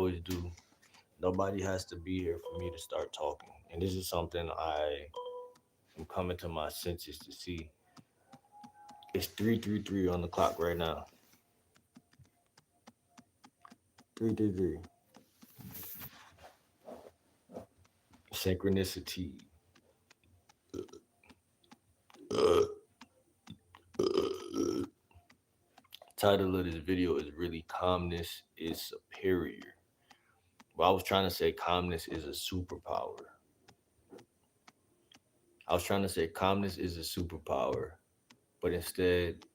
always do, nobody has to be here for me to start talking. And this is something I am coming to my senses to see. It's 3:33 on the clock right now. 3:33. Synchronicity. Title of this video is really calmness is superior. Well, I was trying to say calmness is a superpower. I was trying to say calmness is a superpower, but instead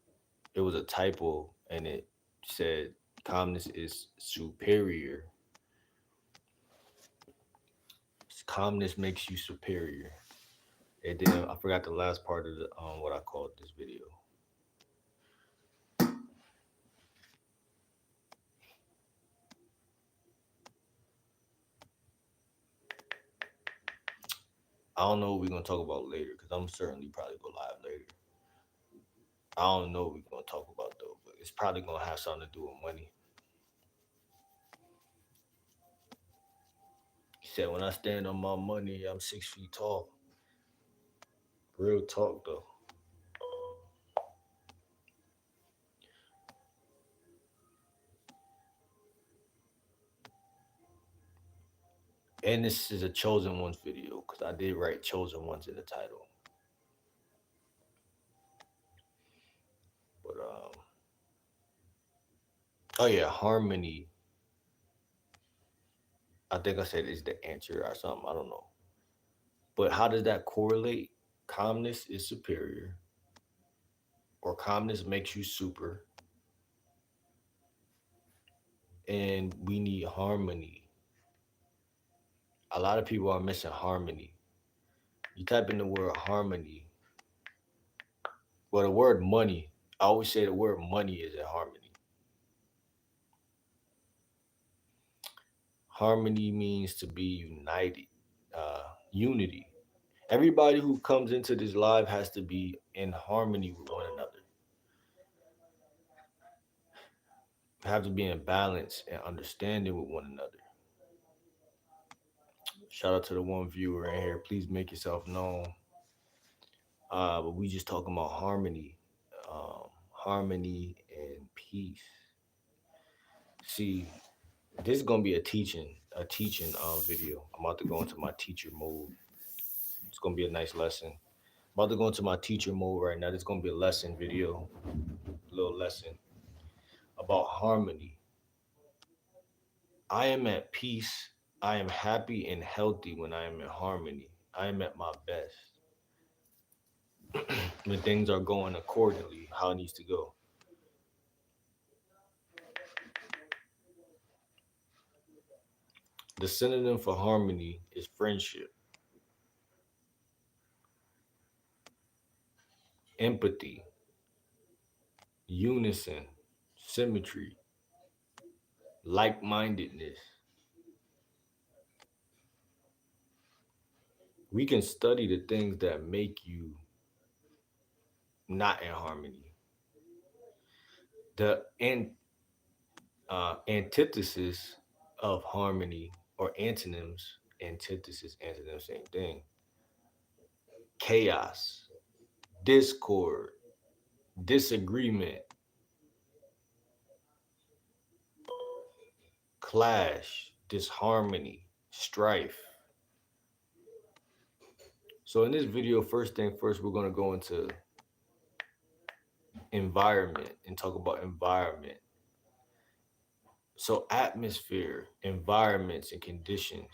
it was a typo and it said calmness is superior. Calmness makes you superior. And then I forgot the last part of the what I called this video. I don't know what we're gonna talk about later because I'm certainly probably go live later. I don't know what we're gonna talk about though, but it's probably gonna have something to do with money. He said when I stand on my money, I'm 6 feet tall. Real talk though. And this is a chosen ones video because I did write chosen ones in the title. But oh yeah, harmony. I think I said is the answer or something. I don't know. But how does that correlate? Calmness is superior, or calmness makes you super, and we need harmony. A lot of people are missing harmony. You type in the word harmony, well, the word money. I always say the word money is in harmony. Harmony means to be united, unity. Everybody who comes into this live has to be in harmony with one another. Have to be in balance and understanding with one another. Shout out to the one viewer in here. Please make yourself known. But we just talking about harmony, harmony and peace. See, this is gonna be a teaching video. I'm about to go into my teacher mode. It's gonna be a nice lesson. I'm about to go into my teacher mode right now. This is gonna be a lesson video, a little lesson about harmony. I am at peace. I am happy and healthy when I am in harmony. I am at my best when things are going accordingly how it needs to go. The synonym for harmony is friendship, empathy, unison, symmetry, like mindedness. We can study the things that make you not in harmony. The antithesis of harmony or antonyms, antithesis, antonym, same thing. Chaos, discord, disagreement, clash, disharmony, strife. So in this video, first thing first, we're going to go into environment and talk about environment. So atmosphere, environments, and conditions.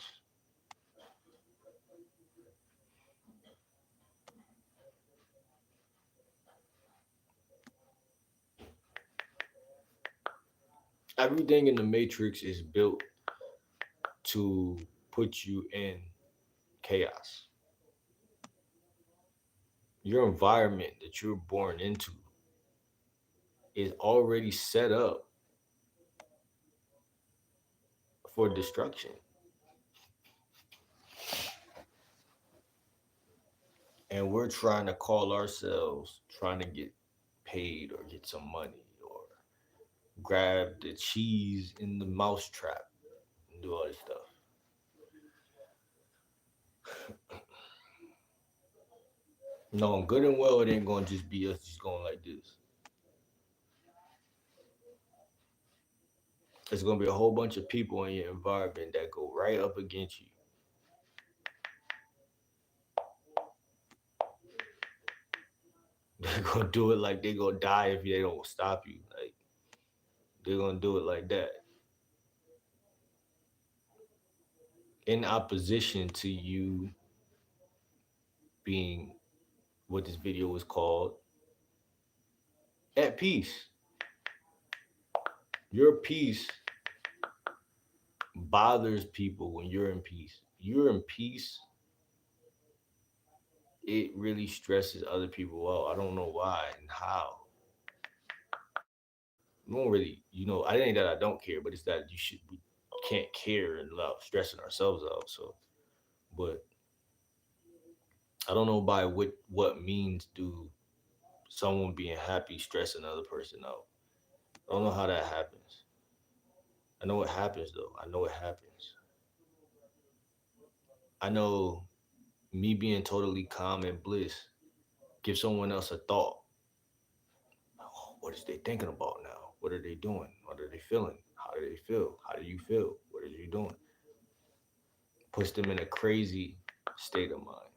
Everything in the matrix is built to put you in chaos. Your environment that you're born into is already set up for destruction. And we're trying to call ourselves trying to get paid or get some money or grab the cheese in the mousetrap. do all this stuff. No, good and well, it ain't gonna just be us just going like this. There's gonna be a whole bunch of people in your environment that go right up against you. They're gonna do it like they gonna die if they don't stop you. Like they're gonna do it like that. In opposition to you being what this video was called, at peace. Your peace bothers people when you're in peace. You're in peace, it really stresses other people out. I don't know why and how. I don't really, I ain't that I don't care, but it's that we can't care and love stressing ourselves out. So, but I don't know by what means do someone being happy stress another person out. I don't know how that happens. I know it happens though. I know it happens. I know me being totally calm and bliss give someone else a thought. Oh, what is they thinking about now? What are they doing? What are they feeling? How do they feel? How do you feel? What are you doing? Puts them in a crazy state of mind,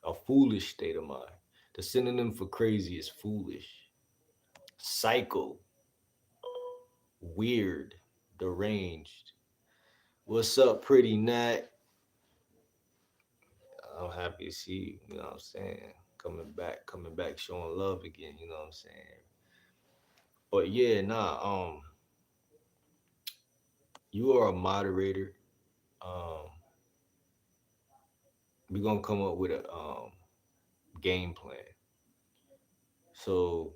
a foolish state of mind. The synonym for crazy is foolish, psycho, weird, deranged. What's up, pretty Nat? I'm happy to see you. You know what I'm saying? Coming back, showing love again. You know what I'm saying? But yeah, nah. You are a moderator. Um, we're gonna come up with a game plan. So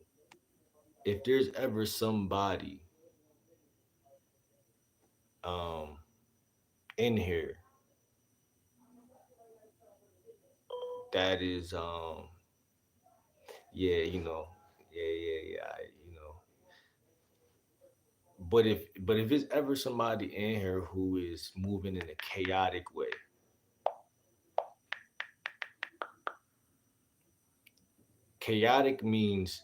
if there's ever somebody um in here that is yeah, yeah, but if it's ever somebody in here who is moving in a chaotic way, chaotic means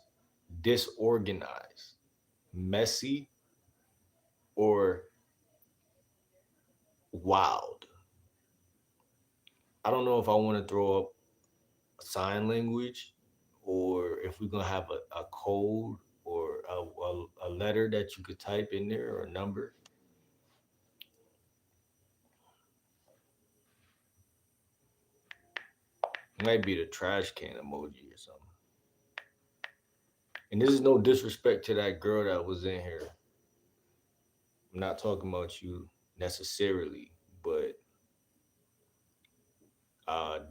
disorganized, messy, or wild. I don't know if I want to throw up sign language or if we're gonna have a code or a letter that you could type in there or a number. It might be the trash can emoji or something. And this is no disrespect to that girl that was in here. I'm not talking about you necessarily, but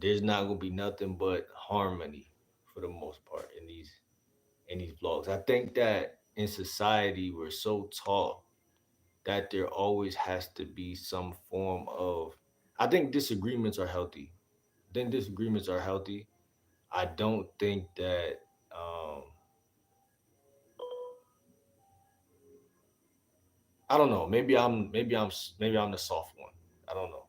there's not gonna be nothing but harmony for the most part in these vlogs. I think that in society we're so taught that there always has to be some form of. I think disagreements are healthy. I think disagreements are healthy. I don't think that. Um, I don't know. Maybe I'm the soft one. I don't know.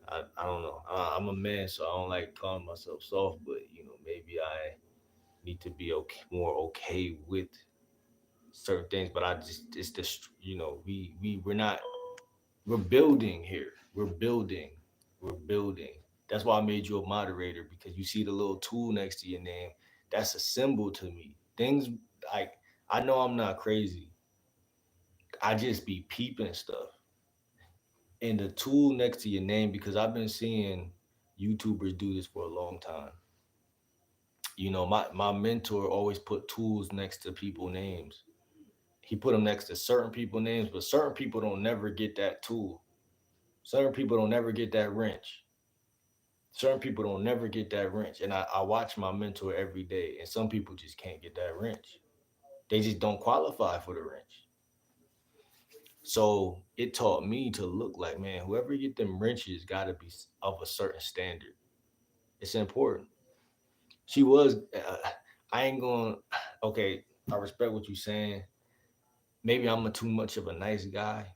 I don't know. I'm a man, so I don't like calling myself soft. But maybe I need to be more okay with certain things. But I just it's just we're not we're building here. We're building. That's why I made you a moderator because you see the little tool next to your name. That's a symbol to me. Things like I know I'm not crazy. I just be peeping stuff. And the tool next to your name, because I've been seeing YouTubers do this for a long time. My mentor always put tools next to people names. He put them next to certain people names, but certain people don't never get that tool. Certain people don't never get that wrench. Certain people don't never get that wrench. And I watch my mentor every day, and some people just can't get that wrench. They just don't qualify for the wrench. So it taught me to look like, man, whoever get them wrenches got to be of a certain standard. It's important. She was. I ain't going. Okay, I respect what you're saying. Maybe I'm a too much of a nice guy,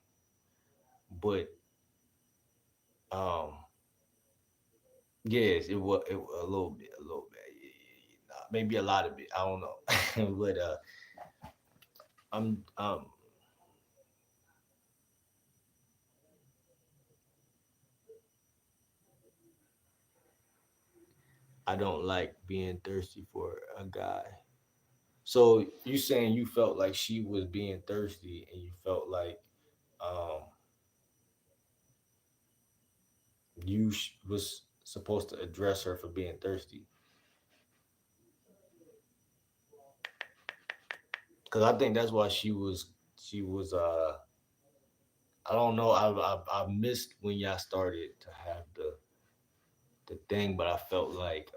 But um, yes, a little bit, a little bit, maybe a lot of it. I don't know, but I'm I don't like being thirsty for a guy. So you saying you felt like she was being thirsty, and you felt like um was supposed to address her for being thirsty? Because I think that's why she was. I don't know. I missed when y'all started to have the thing, but I felt like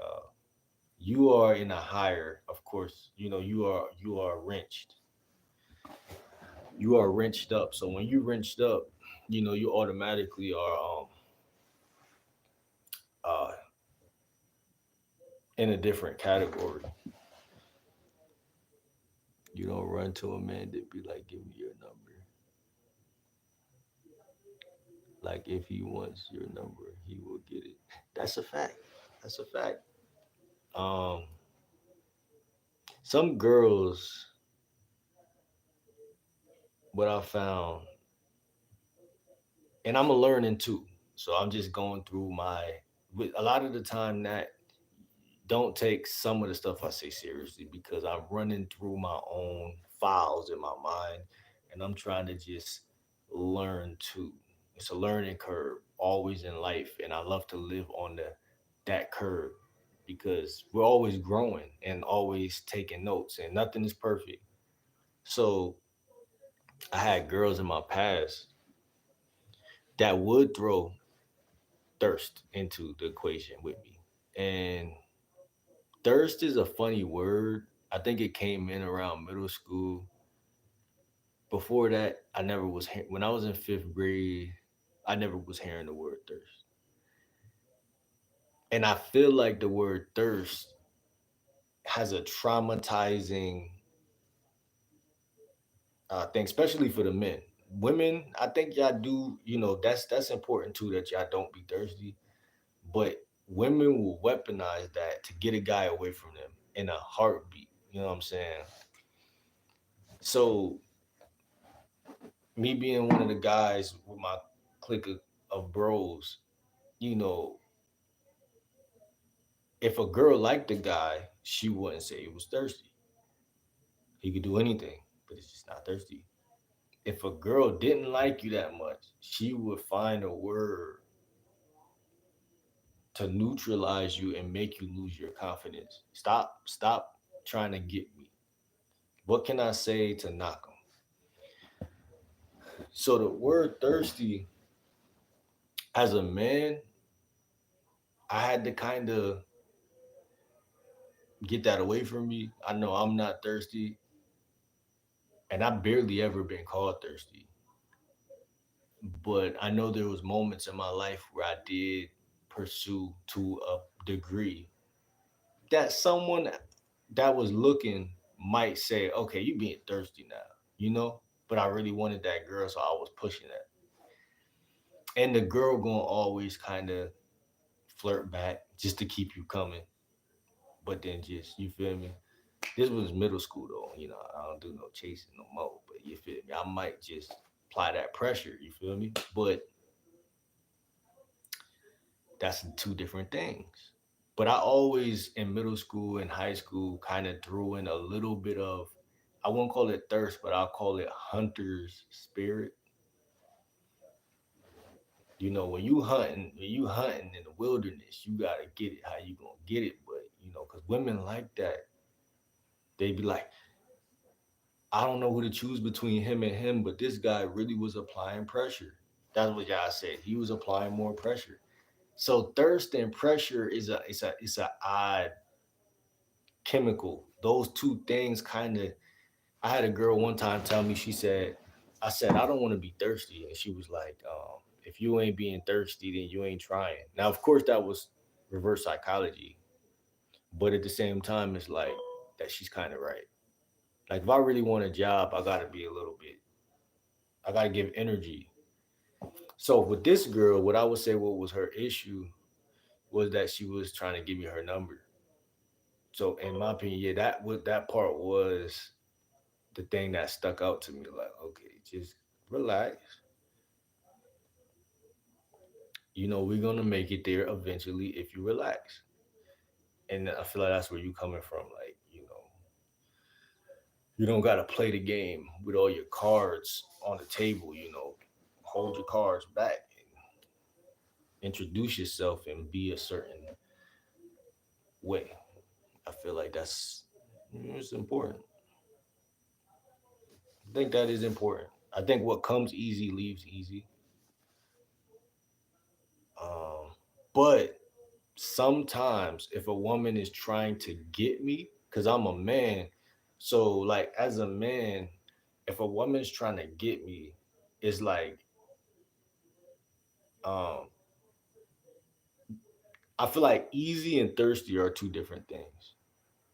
you are in a higher. Of course, you are wrenched. You are wrenched up. So when you wrenched up, you automatically are uh in a different category. You don't run to a man that be like, "Give me your number." Like if he wants your number, he will get it. That's a fact. That's a fact. Um, some girls, what I found, and I'm a learning too. So I'm just going through with a lot of the time that don't take some of the stuff I say seriously because I'm running through my own files in my mind, and I'm trying to just learn too. It's a learning curve always in life, and I love to live on that curve because we're always growing and always taking notes, and nothing is perfect. So I had girls in my past that would throw thirst into the equation with me. And thirst is a funny word. I think it came in around middle school. Before that, when I was in 5th grade, I never was hearing the word thirst. And I feel like the word thirst has a traumatizing thing, especially for the men. Women, I think y'all do, that's important too that y'all don't be thirsty. But women will weaponize that to get a guy away from them in a heartbeat. You know what I'm saying? So me being one of the guys with my clique of bros, you know, if a girl liked the guy, she wouldn't say he was thirsty. He could do anything, but it's just not thirsty. If a girl didn't like you that much, she would find a word to neutralize you and make you lose your confidence. Stop trying to get me. What can I say to knock him? So the word thirsty, as a man, I had to kind of get that away from me. I know I'm not thirsty, and I've barely ever been called thirsty. But I know there was moments in my life where I did pursue to a degree that someone that was looking might say, "Okay, you being thirsty now," you know. But I really wanted that girl, so I was pushing that. And the girl gonna always kind of flirt back just to keep you coming. But then just you feel me? This was middle school though. I don't do no chasing no more. But you feel me? I might just apply that pressure. You feel me? But that's two different things. But I always in middle school and high school kind of threw in a little bit of, I won't call it thirst, but I'll call it hunter's spirit. When you hunting in the wilderness, you gotta get it how you gonna get it. But because women like that, they be like, I don't know who to choose between him and him, but this guy really was applying pressure. That's what y'all said. He was applying more pressure. So thirst and pressure is a odd chemical. Those two things kind of. I had a girl one time tell me. I said I don't want to be thirsty, and she was like, if you ain't being thirsty, then you ain't trying. Now, of course, that was reverse psychology, but at the same time, it's like that she's kind of right. Like if I really want a job, I gotta be a little bit. I gotta give energy. So with this girl, what I would say what was her issue was that she was trying to give me her number. So in my opinion, yeah, that part was the thing that stuck out to me. Like, okay, just relax. We're gonna make it there eventually if you relax. And I feel like that's where you coming from. Like, you don't gotta play the game with all your cards on the table. Hold your cards back and introduce yourself and be a certain way. I feel like that's it's important. I think that is important. I think what comes easy leaves easy. Um, but sometimes if a woman is trying to get me, because I'm a man, so like as a man, if a woman's trying to get me, it's like um I feel like easy and thirsty are two different things.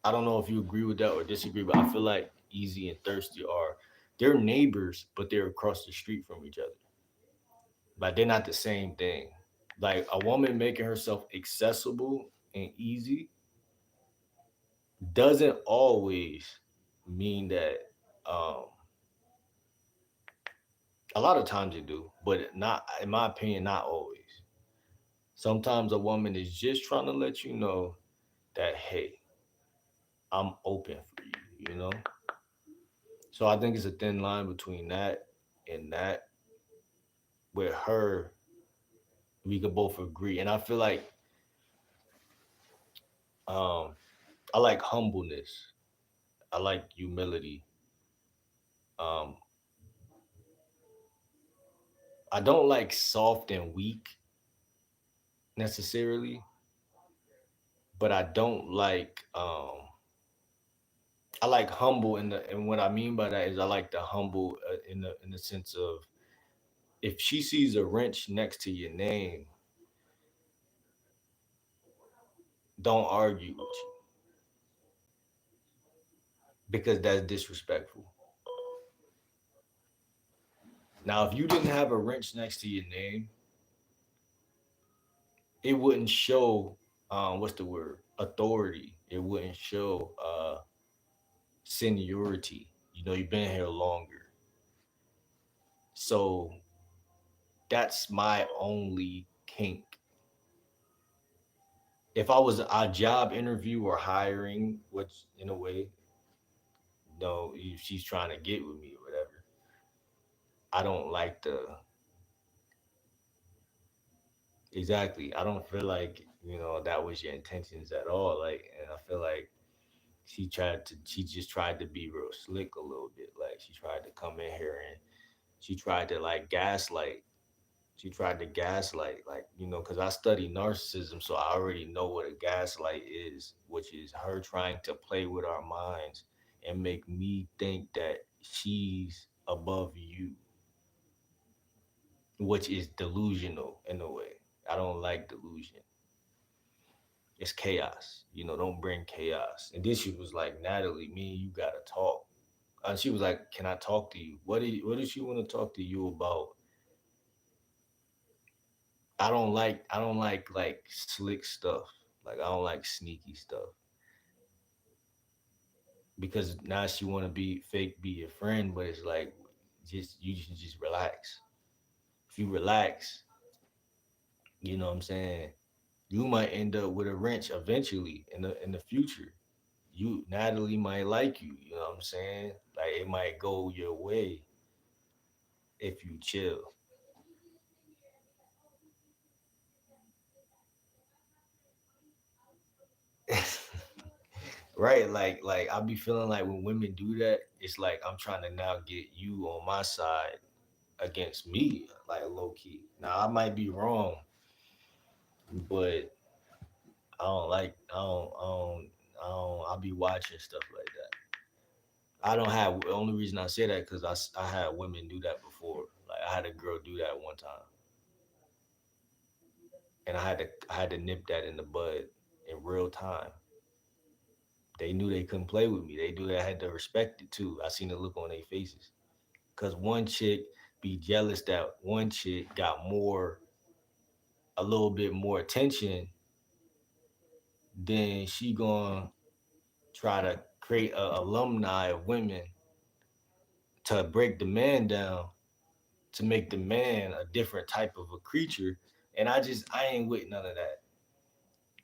I don't know if you agree with that or disagree, but I feel like easy and thirsty are they're neighbors, but they're across the street from each other. Like they're not the same thing. Like a woman making herself accessible and easy doesn't always mean that um a lot of times it do, but not in my opinion, not always. Sometimes a woman is just trying to let you know that hey, I'm open for you. So I think it's a thin line between that and that. With her, we could both agree. And I feel like um I like humbleness. I like humility. Um I don't like soft and weak necessarily, but I don't like I like humble and what I mean by that is I like the humble in the sense of if she sees a wrench next to your name, don't argue with you because that's disrespectful. Now, if you didn't have a wrench next to your name, it wouldn't show what's the word authority. It wouldn't show seniority. You've been here longer, so that's my only kink. If I was a job interview or hiring, which in a way, no, if she's trying to get with me or whatever, I don't like the exactly. I don't feel like that was your intentions at all. Like, and I feel like she just tried to be real slick a little bit. Like she tried to come in here and she tried to like gaslight. She tried to gaslight, like, because I study narcissism, so I already know what a gaslight is, which is her trying to play with our minds and make me think that she's above you, which is delusional in a way. I don't like delusion. It's chaos. Don't bring chaos. And then she was like, Natalie, me and you gotta talk. And she was like, can I talk to you? What does she want to talk to you about? I don't like slick stuff. Like I don't like sneaky stuff because now she want to be fake, be your friend, but it's like you should just relax. If you relax, you know what I'm saying. You might end up with a wrench eventually in the future. Natalie might like you. You know what I'm saying. Like it might go your way if you chill. Right, like I be feeling like when women do that, it's like I'm trying to now get you on my side against me, like low key. Now I might be wrong, but I'll be watching stuff like that. I don't have the only reason I say that because I had women do that before. Like I had a girl do that one time, and I had to nip that in the bud in real time. They knew they couldn't play with me. They knew that I had to respect it too. I seen the look on their faces. Cause one chick be jealous that one chick got more, a little bit more attention, then she gonna try to create a alumni of women to break the man down, to make the man a different type of a creature. And I ain't with none of that.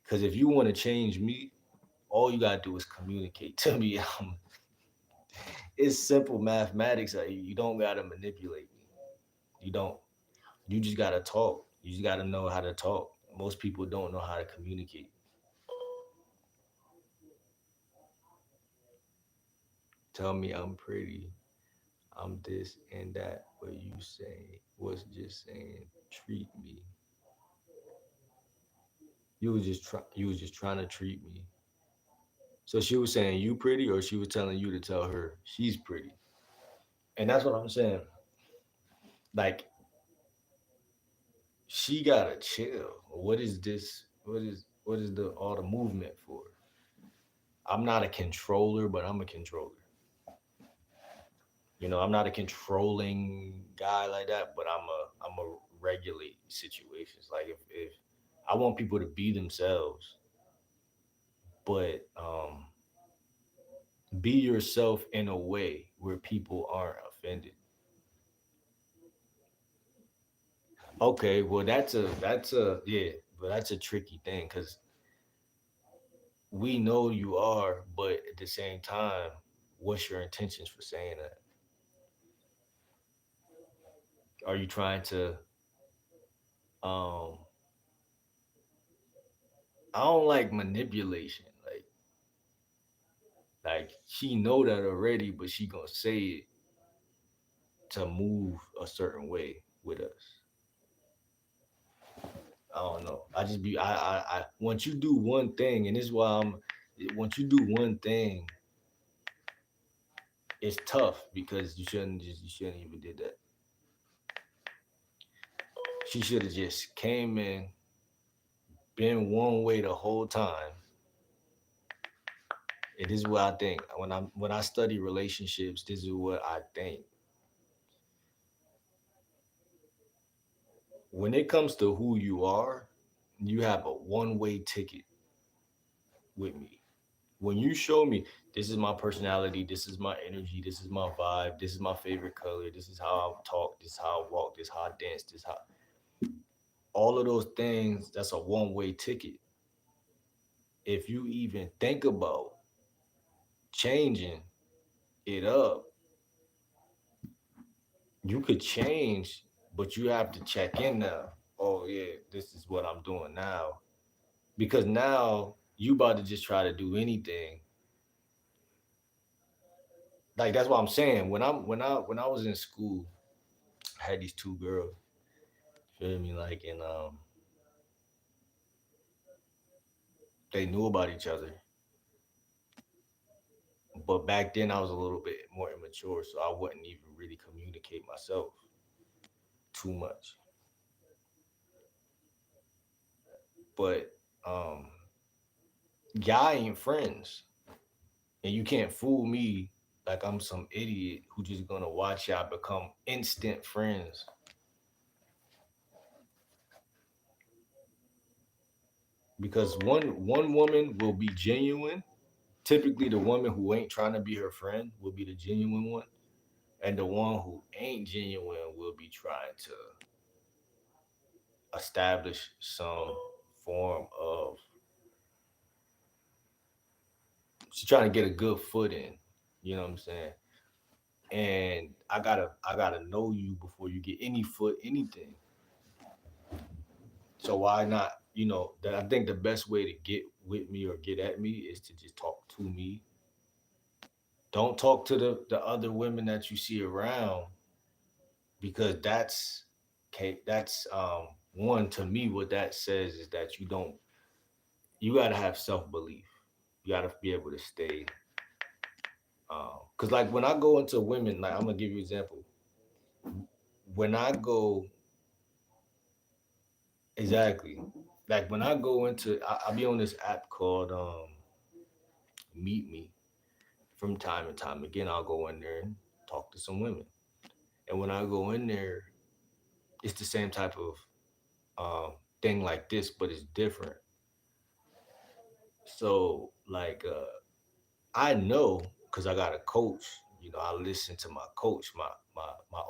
Cause if you want to change me, all you gotta do is communicate to me. It's simple mathematics. You don't gotta manipulate me. You don't. You just gotta talk. You just gotta know how to talk. Most people don't know how to communicate. Tell me I'm pretty. I'm this and that. What you say was just saying treat me. You was just trying to treat me. So she was saying you pretty, or she was telling you to tell her she's pretty. And that's what I'm saying. Like she gotta chill. What is this? What is the all the movement for? I'm not a controller, but I'm a controller. I'm not a controlling guy like that, but I'm a regulate situations. Like if I want people to be themselves, but be yourself in a way where people aren't offended. Okay, well that's a yeah, but that's a tricky thing because we know you are, but at the same time, what's your intentions for saying that? Are you trying to um I don't like manipulation. Like she know that already, but she gonna say it to move a certain way with us. I don't know. I just be I once you do one thing, and this is why I'm once you do one thing, it's tough because you shouldn't even did that. She should have just came in, been one way the whole time. And this is what I think. When I study relationships, this is what I think. When it comes to who you are, you have a one-way ticket with me. When you show me this is my personality, this is my energy, this is my vibe, this is my favorite color, this is how I talk, this is how I walk, this is how I dance, this is how all of those things, that's a one-way ticket. If you even think about changing it up, you could change, but you have to check in now. Oh yeah, this is what I'm doing now. Because now you about to just try to do anything. Like that's what I'm saying. When I was in school, I had these two girls. Feel me? Like and they knew about each other. But back then I was a little bit more immature, so I wouldn't even really communicate myself too much. But um y'all ain't friends. And you can't fool me like I'm some idiot who just gonna watch y'all become instant friends. Because one woman will be genuine. Typically the woman who ain't trying to be her friend will be the genuine one. And the one who ain't genuine will be trying to establish some form of she's trying to get a good foot in. You know what I'm saying? And I gotta know you before you get any foot anything. So why not? That I think the best way to get with me or get at me is to just talk to me. Don't talk to the other women that you see around because that's one to me what that says is that you gotta have self belief. You gotta be able to stay. Cause like when I go into women, like I'm gonna give you an example. When I go exactly, like when I go into, I be on this app called Meet Me. From time to time, again, I'll go in there and talk to some women. And when I go in there, it's the same type of thing like this, but it's different. So I know because I got a coach. You know, I listen to my coach, my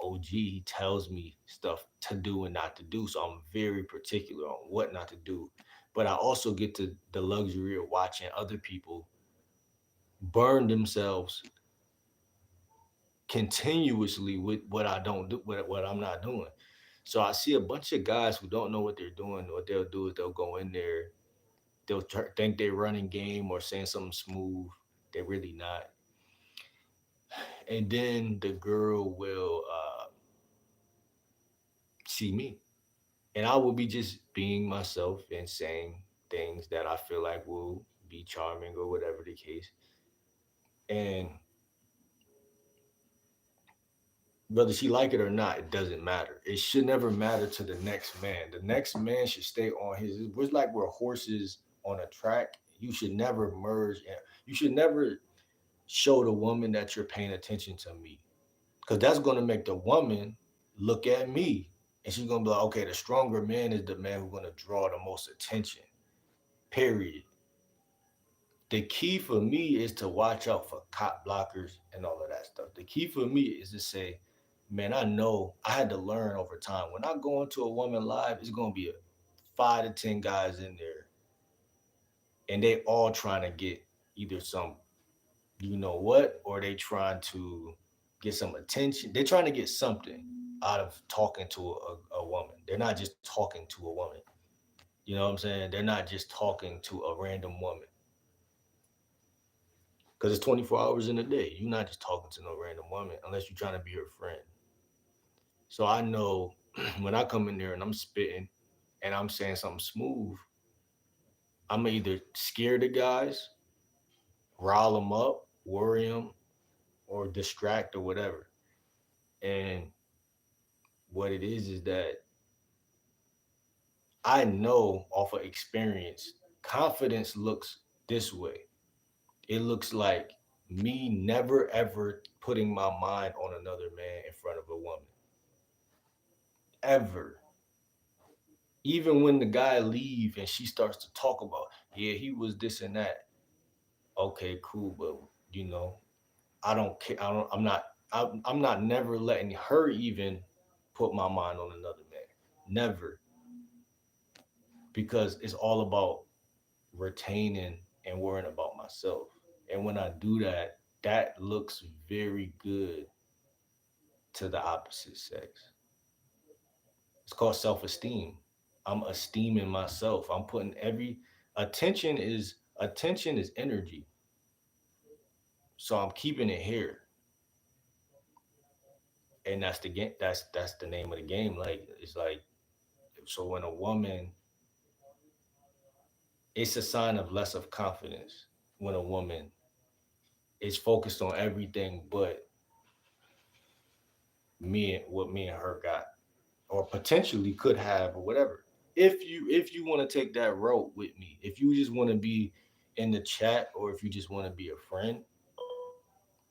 OG. He tells me stuff to do and not to do. So I'm very particular on what not to do. But I also get to the luxury of watching other people burn themselves continuously with what I don't do, what I'm not doing. So I see a bunch of guys who don't know what they're doing. What they'll do is they'll go in there, think they're running game or saying something smooth. They're really not. And then the girl will see me, and I will be just being myself and saying things that I feel like will be charming or whatever the case. And whether she like it or not, it doesn't matter. It should never matter to the next man. The next man should stay on his. It's like we're horses on a track. You should never merge, and you should never show the woman that you're paying attention to me, because that's going to make the woman look at me, and she's going to be like, okay, the stronger man is the man who's going to draw the most attention. Period. The key for me is to watch out for cop blockers and all of that stuff. The key for me is to say, man, I know I had to learn over time. When I go into a woman live, it's gonna be a 5 to 10 guys in there, and they all trying to get either some, you know what, or they trying to get some attention. They're trying to get something out of talking to a woman. They're not just talking to a woman. You know what I'm saying? They're not just talking to a random woman. Because it's 24 hours in a day. You're not just talking to no random woman unless you're trying to be her friend. So I know when I come in there and I'm spitting and I'm saying something smooth, I'm either scare the guys, rile them up, worry them, or distract or whatever. And what it is that I know off of experience, confidence looks this way. It looks like me never ever putting my mind on another man in front of a woman. Ever. Even when the guy leave and she starts to talk about, yeah, he was this and that. Okay, cool, but you know, I don't care. I'm not never letting her even put my mind on another man. Never, because it's all about retaining and worrying about myself. And when I do that, that looks very good to the opposite sex. It's called self-esteem. I'm esteeming myself. I'm putting every attention is energy. So I'm keeping it here. And that's the game. That's the name of the game. Like it's like so when a woman, it's a sign of less of confidence when a woman is focused on everything but what me and her got or potentially could have or whatever. If you want to take that road with me, if you just want to be in the chat or if you just want to be a friend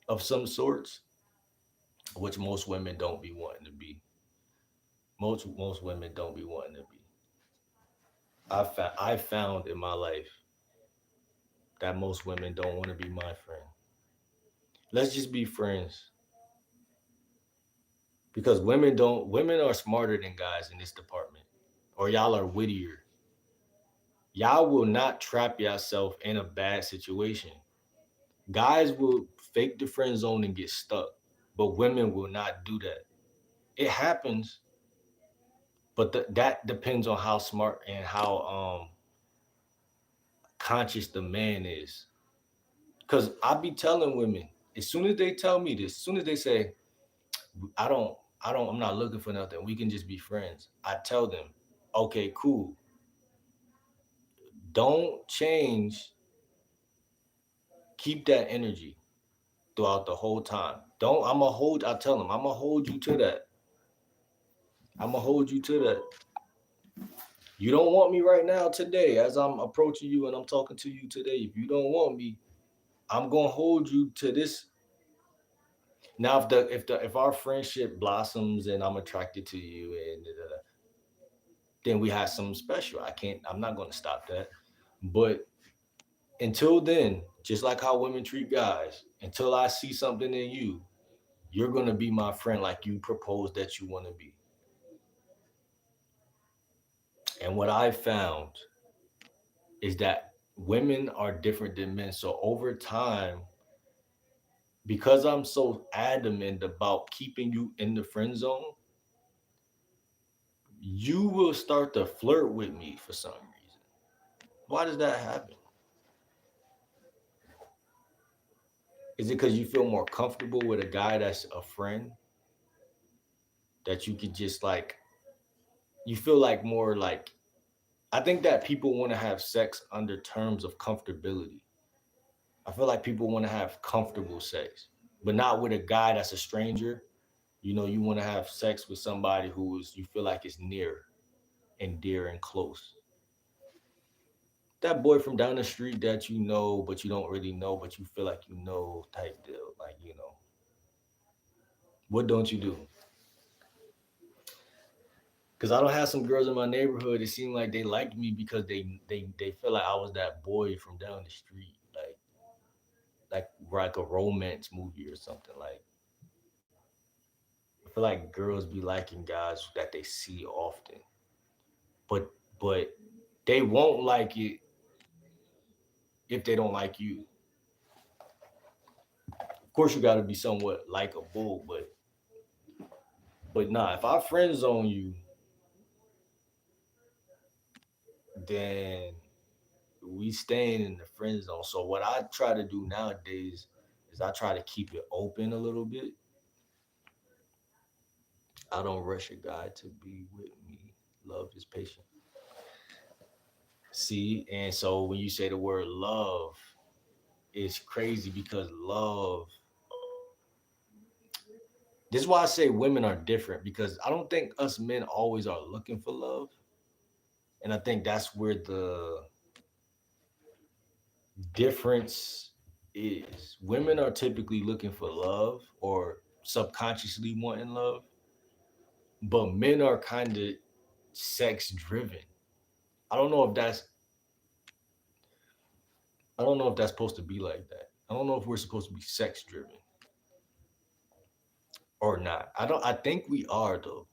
of some sorts, which most women don't be wanting to be. Most women don't be wanting to be. I found in my life that most women don't want to be my friend. Let's just be friends because women are smarter than guys in this department, or y'all are wittier. Y'all will not trap yourself in a bad situation. Guys will fake the friend zone and get stuck, but women will not do that. It happens, but that depends on how smart and how conscious the man is. Cause I be telling women, as soon as they tell me this, as soon as they say, I don't, I'm not looking for nothing. We can just be friends. I tell them, okay, cool. Don't change. Keep that energy throughout the whole time. Don't, I tell them, I'm gonna hold you to that. I'm gonna hold you to that. You don't want me right now today as I'm approaching you and I'm talking to you today. If you don't want me, I'm gonna hold you to this. Now, if our friendship blossoms and I'm attracted to you, and then we have something special. I'm not going to stop that. But until then, just like how women treat guys, until I see something in you, you're going to be my friend like you proposed that you want to be. And what I found is that women are different than men. So over time, because I'm so adamant about keeping you in the friend zone, you will start to flirt with me for some reason. Why does that happen? Is it because you feel more comfortable with a guy that's a friend that you could just like, you feel like more like, I think that people want to have sex under terms of comfortability. I feel like people want to have comfortable sex, but not with a guy that's a stranger. You know, you want to have sex with somebody who is, you feel like is near and dear and close. That boy from down the street that you know, but you don't really know, but you feel like you know type deal. Like, what don't you do? Because I don't have some girls in my neighborhood. It seemed like they liked me because they feel like I was that boy from down the street, like a romance movie or something. Like I feel like girls be liking guys that they see often, but but they won't like it if they don't like you. Of course, you got to be somewhat likable, but nah. If I friend zone you, then we staying in the friend zone. So what I try to do nowadays is I try to keep it open a little bit. I don't rush a guy to be with me. Love is patient. See, and so when you say the word love, it's crazy because love. This is why I say women are different because I don't think us men always are looking for love, and I think that's where the difference is. Women are typically looking for love or subconsciously wanting love, but men are kind of sex driven. I don't know if that's I don't know if that's supposed to be like that. I don't know if we're supposed to be sex driven or not. I think we are though.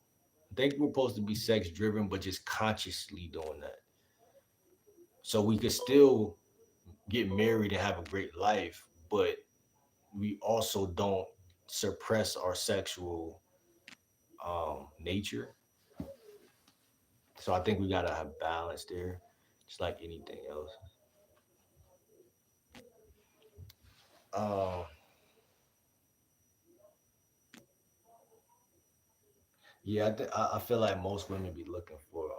I think we're supposed to be sex driven, but just consciously doing that. So we could still get married and have a great life, but we also don't suppress our sexual nature. So I think we gotta have balance there, just like anything else. Um, yeah, I feel like most women be looking for.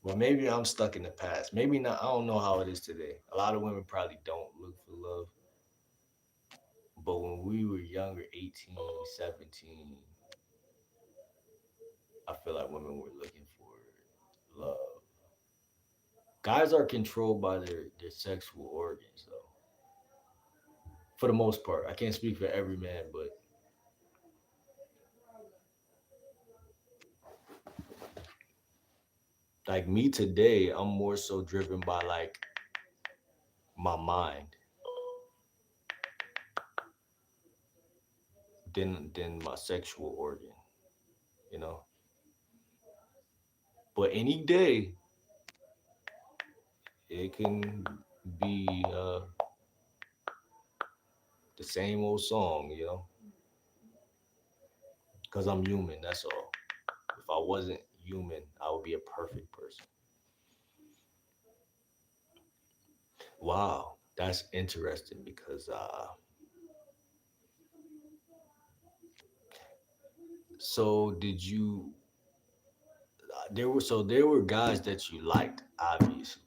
Well, maybe I'm stuck in the past. Maybe not. I don't know how it is today. A lot of women probably don't look for love, but when we were younger, 18, 17, I feel like women were looking for love. Guys are controlled by their sexual organs, though, for the most part. I can't speak for every man, but like me today, I'm more so driven by like my mind than my sexual organ, you know. But any day, it can be the same old song, because I'm human. That's all. If I wasn't human, I would be a perfect person. Wow, that's interesting because so did you there were guys that you liked, obviously.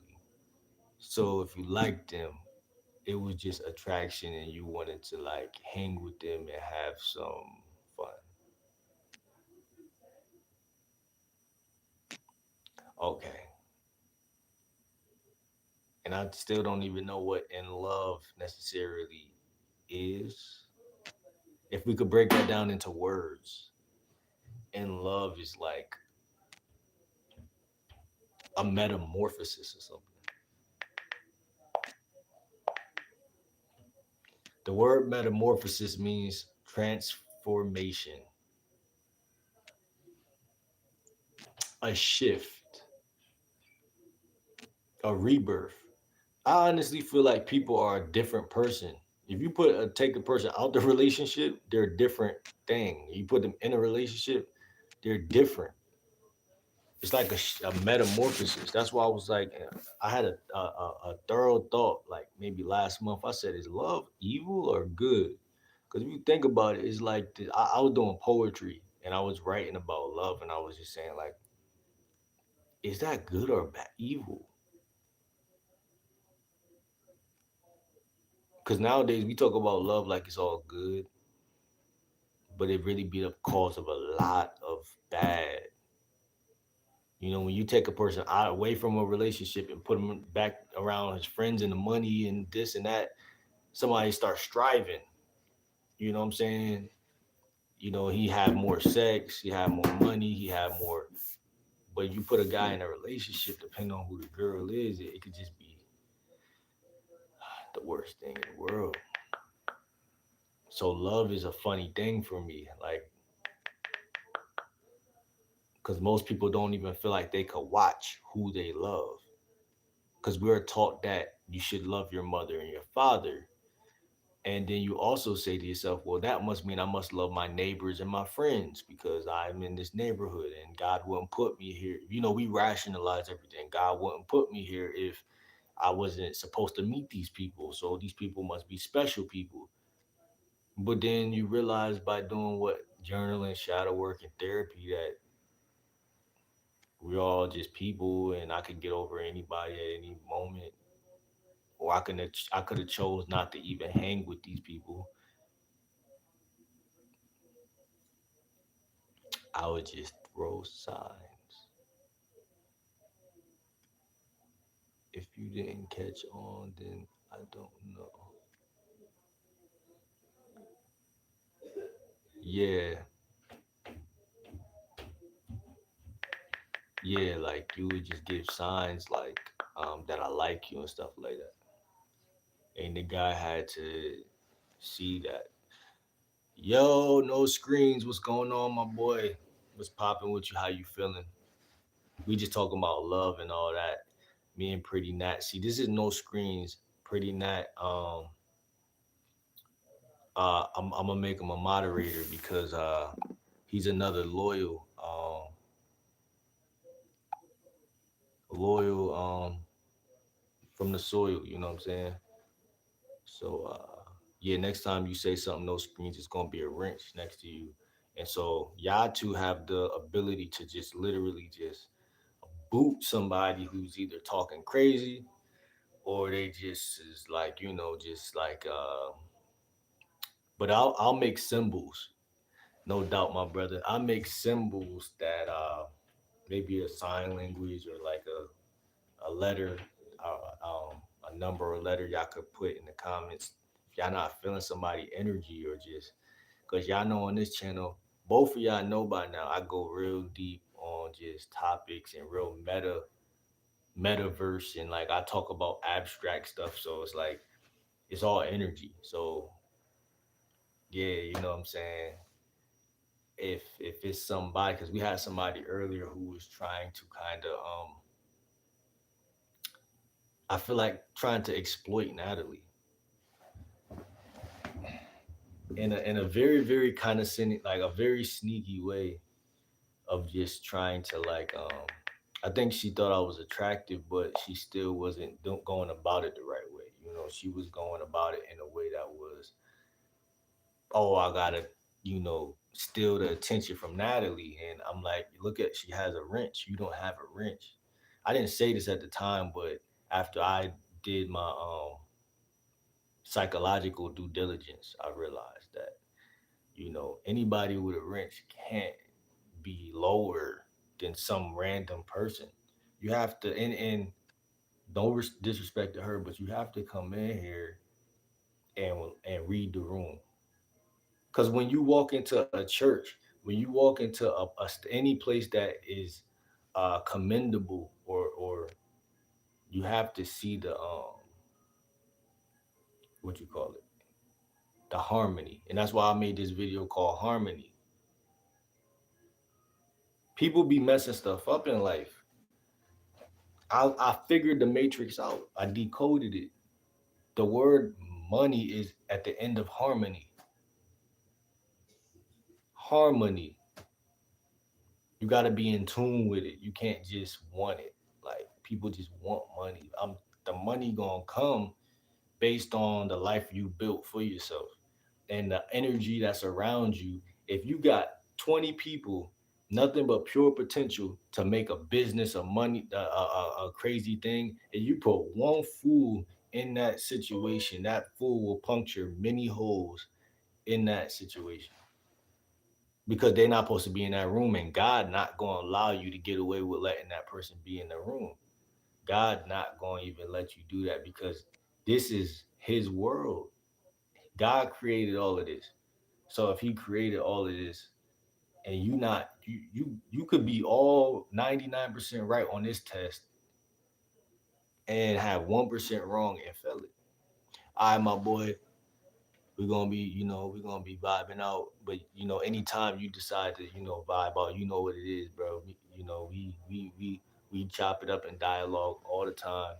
So if you liked them, it was just attraction and you wanted to like hang with them and have some fun. Okay. And I still don't even know what in love necessarily is. If we could break that down into words, and love is like a metamorphosis or something. The word metamorphosis means transformation, a shift, a rebirth. I honestly feel like people are a different person. If you take a person out the relationship, they're a different thing. You put them in a relationship, they're different. It's like a metamorphosis. That's why I was like, I had a thorough thought, like maybe last month. I said, is love evil or good? Because if you think about it, it's like I was doing poetry and I was writing about love, and I was just saying, like, is that good or bad, evil? Because nowadays we talk about love like it's all good, but it really be the cause of a lot of bad. You know, when you take a person out away from a relationship and put him back around his friends and the money and this and that, somebody starts striving. You know what I'm saying? You know, he had more sex, he had more money, he had more. But you put a guy in a relationship, depending on who the girl is, it could just be the worst thing in the world. So love is a funny thing for me, like, because most people don't even feel like they could watch who they love. Because we're taught that you should love your mother and your father. And then you also say to yourself, well, that must mean I must love my neighbors and my friends because I'm in this neighborhood and God wouldn't put me here. You know, we rationalize everything. God wouldn't put me here if I wasn't supposed to meet these people. So these people must be special people. But then you realize by doing what journaling, shadow work, and therapy that we're all just people and I could get over anybody at any moment. Or I could have chose not to even hang with these people. I would just throw signs. If you didn't catch on, then I don't know. Yeah, yeah, like you would just give signs like that I like you and stuff like that. And the guy had to see that. Yo, no screens. What's going on, my boy? What's popping with you? How you feeling? We just talking about love and all that. Me and Pretty Nat. See, this is no screens. Pretty Nat. I'm gonna make him a moderator because he's another loyal from the soil. You know what I'm saying? So yeah, next time you say something, no screens, it's gonna be a wrench next to you. And so y'all two have the ability to just literally just boot somebody who's either talking crazy or they just is like, just like but I'll make symbols. No doubt, my brother. I make symbols that maybe a sign language or like a letter, a number or letter y'all could put in the comments if y'all not feeling somebody energy or just because y'all know on this channel, both of y'all know by now, I go real deep on just topics and real metaverse and like I talk about abstract stuff. So it's like it's all energy. So yeah, you know what I'm saying. If it's somebody, because we had somebody earlier who was trying to kind of I feel like trying to exploit Natalie in a very very kind of like a very sneaky way of just trying to like I think she thought I was attractive, but she still wasn't going about it the right way. You know, she was going about it in a way that was, oh, I gotta, steal the attention from Natalie. And I'm like, look at, she has a wrench. You don't have a wrench. I didn't say this at the time, but after I did my psychological due diligence, I realized that, anybody with a wrench can't be lower than some random person. You have to, and don't disrespect her, but you have to come in here and read the room. Because when you walk into a church, when you walk into any place that is commendable, or you have to see the what you call it, the harmony. And that's why I made this video called Harmony. People be messing stuff up in life. I figured the matrix out. I decoded it. The word money is at the end of harmony. Harmony. You got to be in tune with it. You can't just want it. Like people just want money. The money gonna come based on the life you built for yourself and the energy that's around you. If you got 20 people, nothing but pure potential to make a business, a money, a crazy thing, and you put one fool in that situation, that fool will puncture many holes in that situation because they're not supposed to be in that room, and God not going to allow you to get away with letting that person be in the room. God not going to even let you do that because this is his world. God created all of this. So if he created all of this and you could be all 99% right on this test and have 1% wrong and fail it. All right, my boy, we're gonna be vibing out. But anytime you decide to, vibe out, you know what it is, bro. We chop it up in dialogue all the time.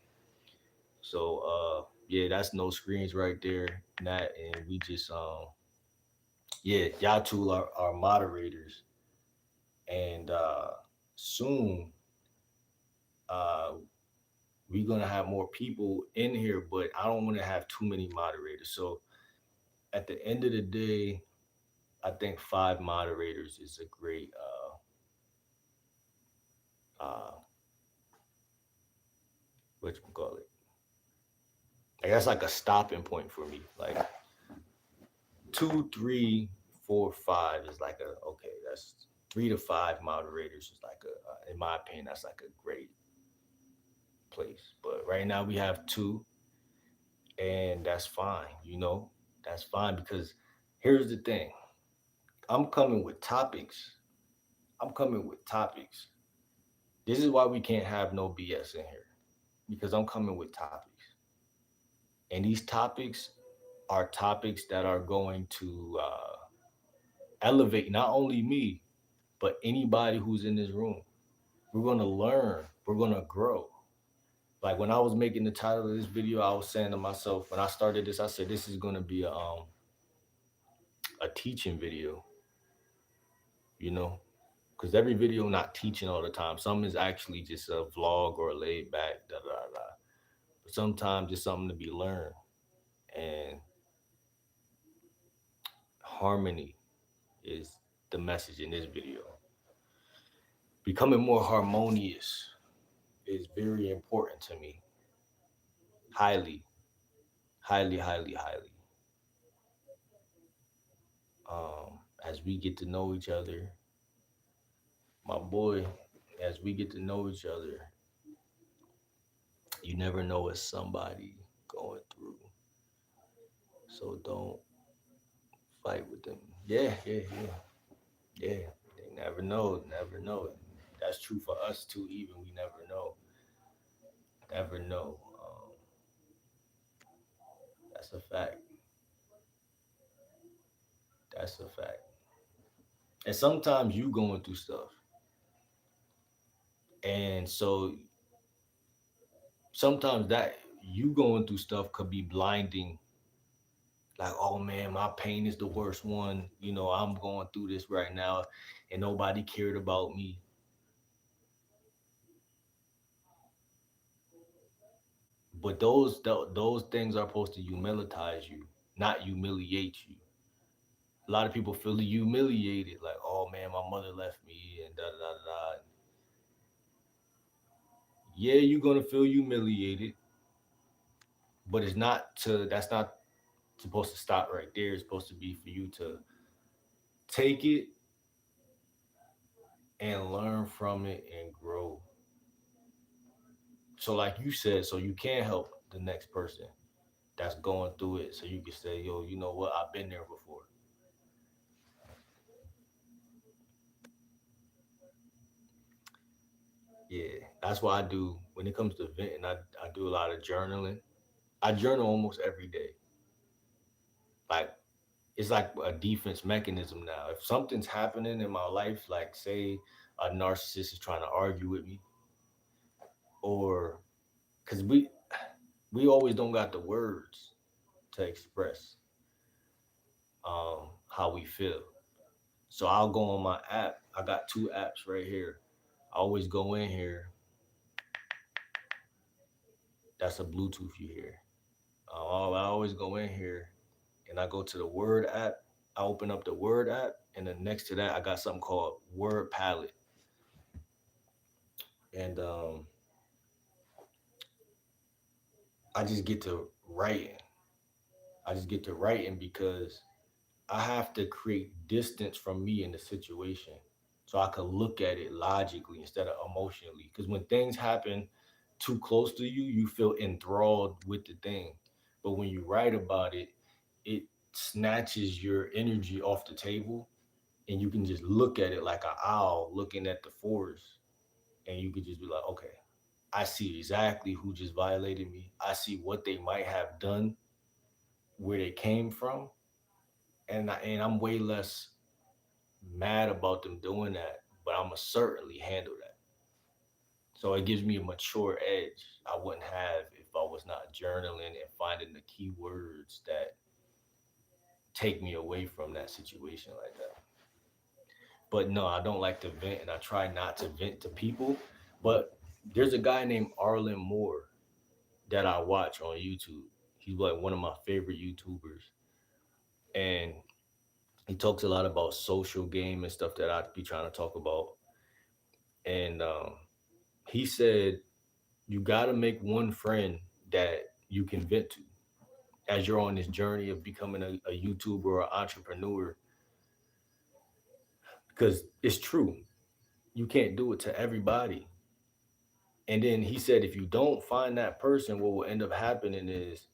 So yeah, that's no screens right there, Nat, and we just yeah, y'all two are moderators, and soon uh we're gonna have more people in here, but I don't want to have too many moderators. So at the end of the day, I think five moderators is a great uh what you call it. Like that's like a stopping point for me. Like two, three, four, five is like a okay. That's 3 to 5 moderators is like a in my opinion that's like a great place. But right now we have two, and that's fine. That's fine because here's the thing. I'm coming with topics. I'm coming with topics. This is why we can't have no BS in here because I'm coming with topics. And these topics are topics that are going to elevate not only me, but anybody who's in this room. We're going to learn, we're going to grow. Like when I was making the title of this video, I was saying to myself, when I started this, I said, this is going to be a teaching video, you know, because every video not teaching all the time. Some is actually just a vlog or a laid back, da da da. But sometimes it's something to be learned. And harmony is the message in this video. Becoming more harmonious is very important to me. Highly, highly, highly, highly. As we get to know each other, my boy, as we get to know each other, you never know what somebody going through. So don't fight with them. Yeah, yeah, yeah, yeah. They never know, never know. That's true for us too. Even we never know, never know. That's a fact. That's a fact. And sometimes you going through stuff, and so sometimes that you going through stuff could be blinding. Like, oh man, my pain is the worst one. I'm going through this right now, and nobody cared about me. But those things are supposed to humilize you, not humiliate you. A lot of people feel humiliated, like, oh man, my mother left me, and da da da da. Yeah, you're gonna feel humiliated, but it's not to. That's not supposed to stop right there. It's supposed to be for you to take it and learn from it and grow. So, like you said, so you can help the next person that's going through it. So you can say, yo, you know what? I've been there before. Yeah, that's why I do when it comes to venting. I do a lot of journaling. I journal almost every day. Like it's like a defense mechanism now. If something's happening in my life, like say a narcissist is trying to argue with me, or because we always don't got the words to express how we feel. So I'll go on my app. I got two apps right here. I always go in here. That's a Bluetooth you hear. I always go in here and I go to the Word app. I open up the Word app, and then next to that, I got something called Word Palette, and I just get to writing. I just get to writing because I have to create distance from me in the situation, so I could look at it logically instead of emotionally. Because when things happen too close to you, you feel enthralled with the thing, but when you write about it, it snatches your energy off the table and you can just look at it like an owl looking at the forest, and you could just be like, okay, I see exactly who just violated me. I see what they might have done, where they came from, and I'm way less mad about them doing that, but I'm gonna certainly handle that. So it gives me a mature edge I wouldn't have if I was not journaling and finding the key words that take me away from that situation like that. But no, I don't like to vent, and I try not to vent to people. But there's a guy named Arlen Moore that I watch on YouTube. He's like one of my favorite YouTubers, and he talks a lot about social game and stuff that I'd be trying to talk about. And he said you got to make one friend that you can vent to as you're on this journey of becoming a YouTuber or an entrepreneur, because it's true. You can't do it to everybody. And then he said, if you don't find that person, what will end up happening is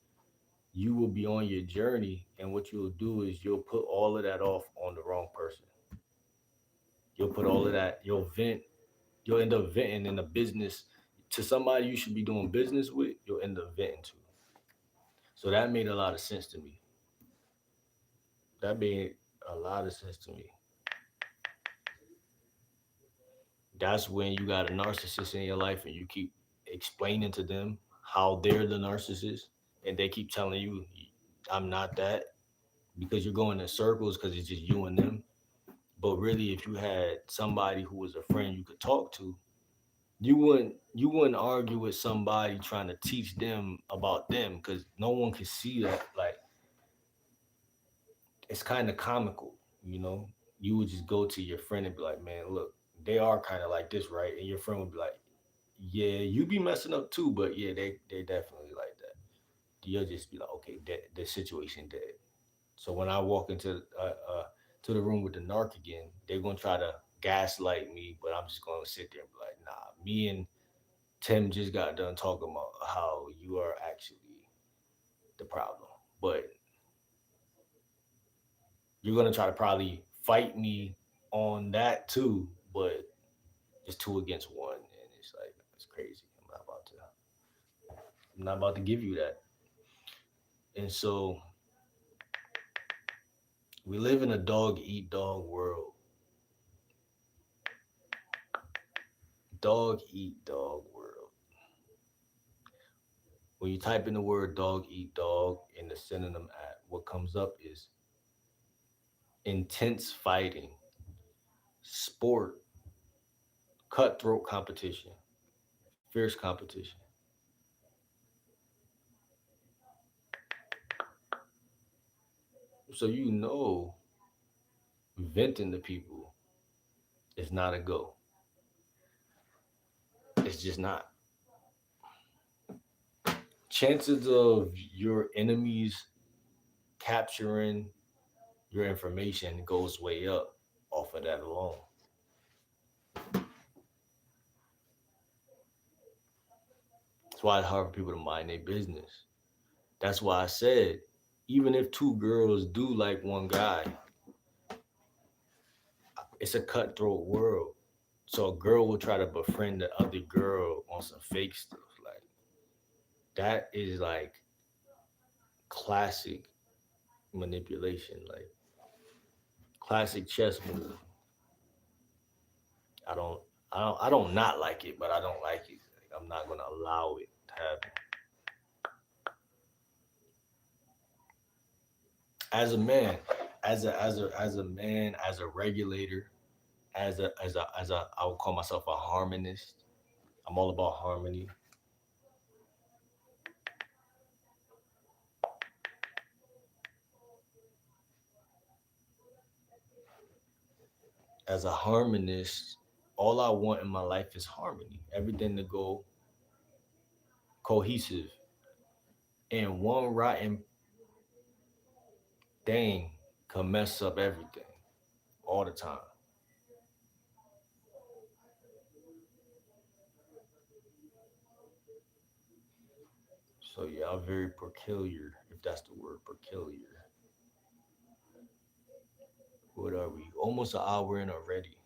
you will be on your journey. And what you'll do is you'll put all of that off on the wrong person. You'll put all of that, you'll vent, you'll end up venting in a business to somebody you should be doing business with, you'll end up venting to. So that made a lot of sense to me. That made a lot of sense to me. That's when you got a narcissist in your life and you keep explaining to them how they're the narcissist and they keep telling you, I'm not that, because you're going in circles because it's just you and them. But really, if you had somebody who was a friend you could talk to, you wouldn't argue with somebody trying to teach them about them, because no one can see that. Like, it's kind of comical, you know. You would just go to your friend and be like, "Man, look, they are kind of like this, right?" And your friend would be like, "Yeah, you be messing up too, but yeah, they definitely like that." You'll just be like, "Okay, the situation dead." So when I walk to the room with the narc again, they're gonna try to gaslight me, but I'm just gonna sit there and be like, "Nah, me and Tim just got done talking about how you are actually the problem, but you're gonna try to probably fight me on that too, but it's two against one, and it's like it's crazy. I'm not about to give you that." And so we live in a dog eat dog world. Dog eat dog world. When you type in the word dog eat dog in the synonym app, what comes up is intense fighting, sport, cutthroat competition, fierce competition. So you know venting to people is not a go. It's just not. Chances of your enemies capturing your information goes way up off of that alone. That's why it's hard for people to mind their business. That's why I said, even if two girls do like one guy, it's a cutthroat world. So a girl will try to befriend the other girl on some fake stuff. Like that is like classic manipulation, like classic chess move. I don't, I don't not like it, but I don't like it. Like, I'm not gonna allow it to happen. As a man, as a man, as a regulator, I would call myself a harmonist. I'm all about harmony. As a harmonist, all I want in my life is harmony. Everything to go cohesive. And one rotten thing can mess up everything all the time. So yeah, I'm very peculiar, if that's the word, peculiar. What are we? Almost an hour in already.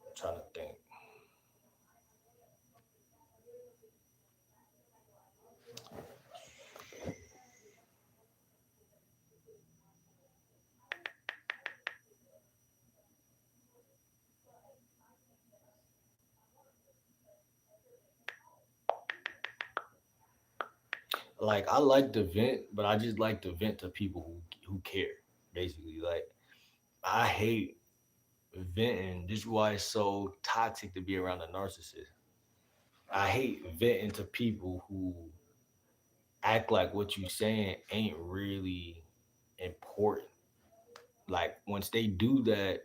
I'm trying to think. Like I like to vent, but I just like to vent to people who care. Basically, like I hate venting. This is why it's so toxic to be around a narcissist. I hate venting to people who act like what you saying ain't really important. Like once they do that,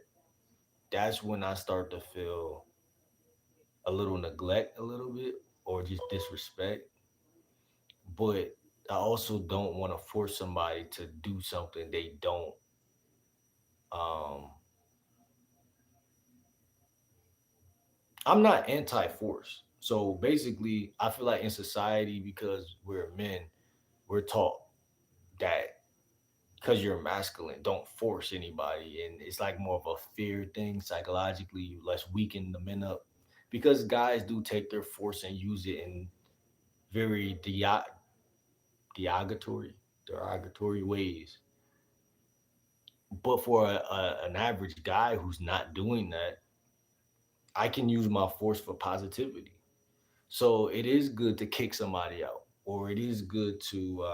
that's when I start to feel a little neglect, a little bit, or just disrespect. But I also don't want to force somebody to do something they don't. Um, I'm not anti-force. So basically, I feel like in society, because we're men, we're taught that because you're masculine, don't force anybody, and it's like more of a fear thing psychologically. Let's weaken the men up because guys do take their force and use it in very derogatory, derogatory ways. But for an average guy who's not doing that, I can use my force for positivity. So it is good to kick somebody out, or it is good to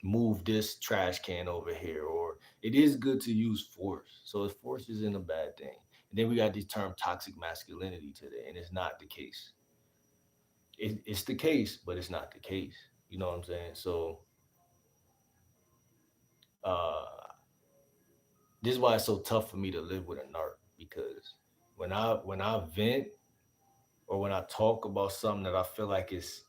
move this trash can over here, or it is good to use force. So force isn't a bad thing. And then we got this term toxic masculinity today, and it's not the case. It's the case, but it's not the case. You know what I'm saying? So uh, this is why it's so tough for me to live with a narc because when I vent or when I talk about something that I feel like is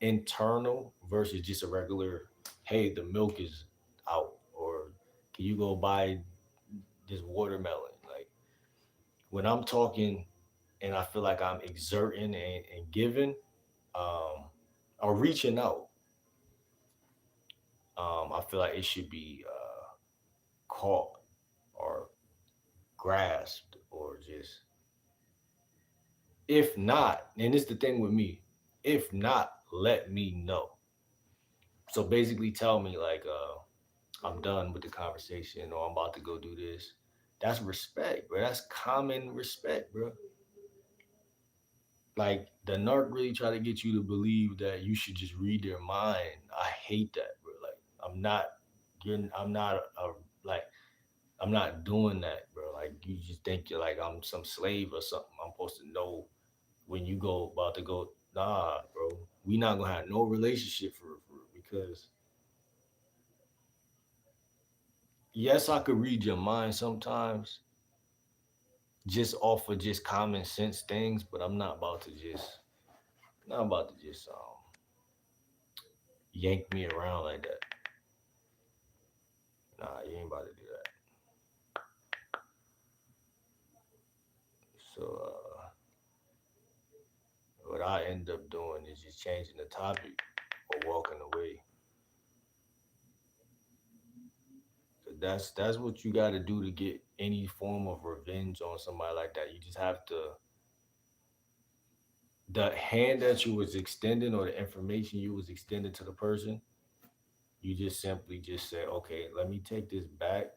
internal versus just a regular, hey, the milk is out, or can you go buy this watermelon? Like when I'm talking and I feel like I'm exerting and giving, um, or reaching out, I feel like it should be caught or grasped or just, if not, and it's the thing with me, if not, let me know. So basically tell me like I'm done with the conversation or I'm about to go do this. That's respect, bro. That's common respect, bro. Like the narc really try to get you to believe that you should just read their mind. I hate that, bro. Like I'm not like I'm not doing that, bro. Like you just think you're like I'm some slave or something. I'm supposed to know when you go about to go. Nah, bro. We not gonna have no relationship for because yes, I could read your mind sometimes, just off of just common sense things, but I'm not about to just not about to just yank me around like that. Nah, you ain't about to do that. So what I end up doing is just changing the topic or walking away. That's what you got to do to get any form of revenge on somebody like that. You just have to, the hand that you was extending or the information you was extending to the person, you just simply just say, okay, let me take this back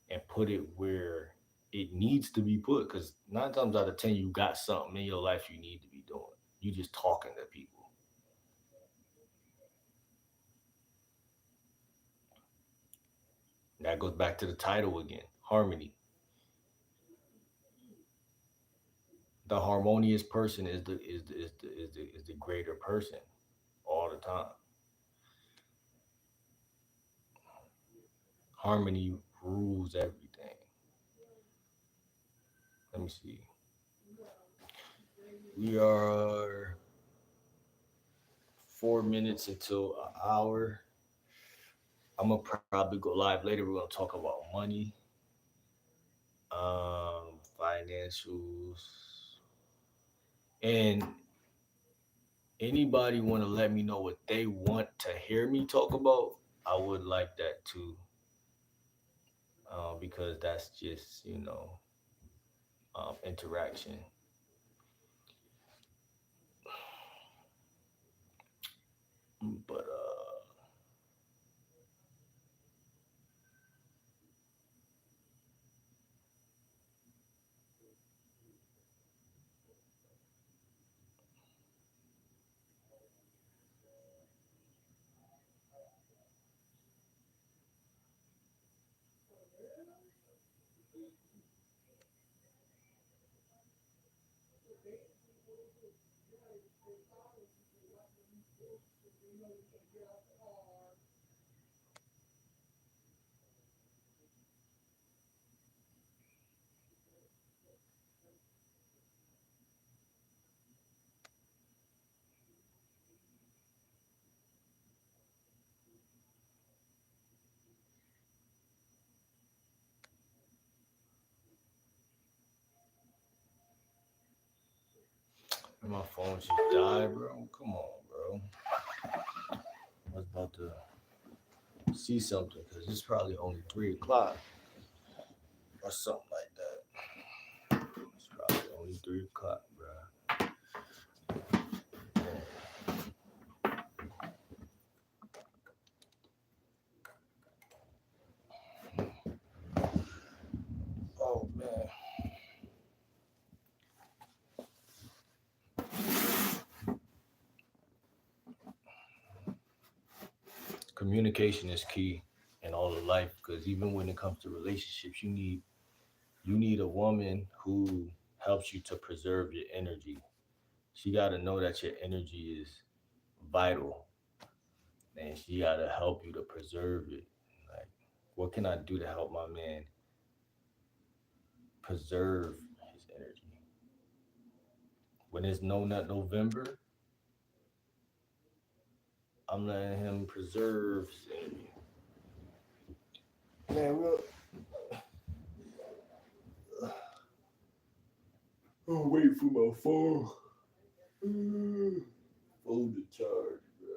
and put it where it needs to be put. Because 9 times out of 10, you got something in your life you need to be doing. You just talking to people. That goes back to the title again, harmony. The harmonious person is the greater person all the time. Harmony rules everything. Let me see. We are 4 minutes until an hour. I'm gonna probably go live later. We're gonna talk about money, financials, and anybody want to let me know what they want to hear me talk about. I would like that too, because that's just interaction. But my phone just died, bro. Come on, bro. I was about to see something because it's probably only 3 o'clock or something like that. It's probably only 3 o'clock, bro. Oh man, communication is key in all of life because even when it comes to relationships, you need a woman who helps you to preserve your energy. She got to know that your energy is vital, and she got to help you to preserve it. Like, what can I do to help my man preserve his energy? When it's no nut November, I'm letting him preserve his energy. Man, I'll wait for my phone. Phone to charge, bro.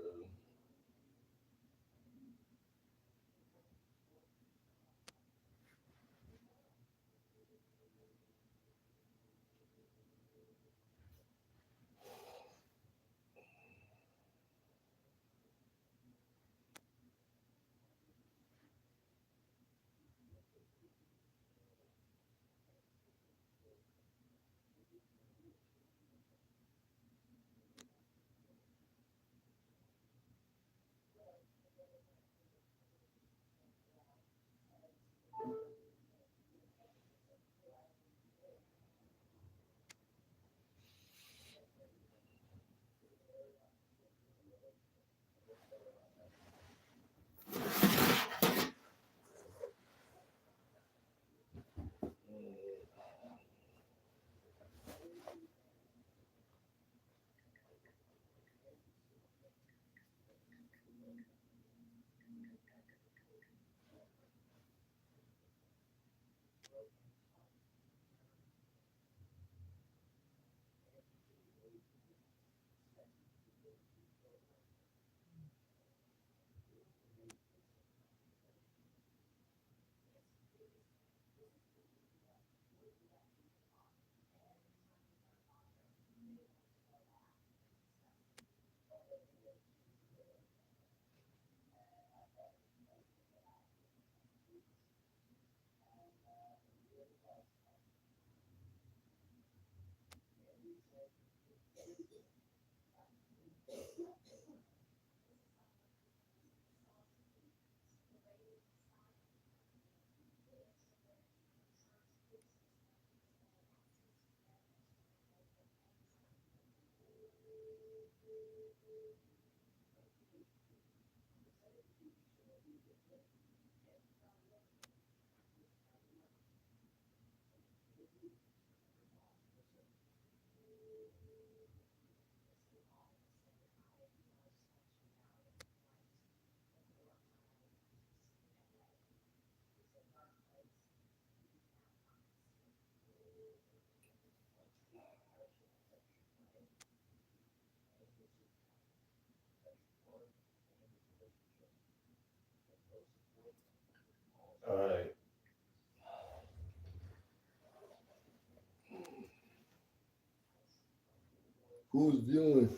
Who's viewing?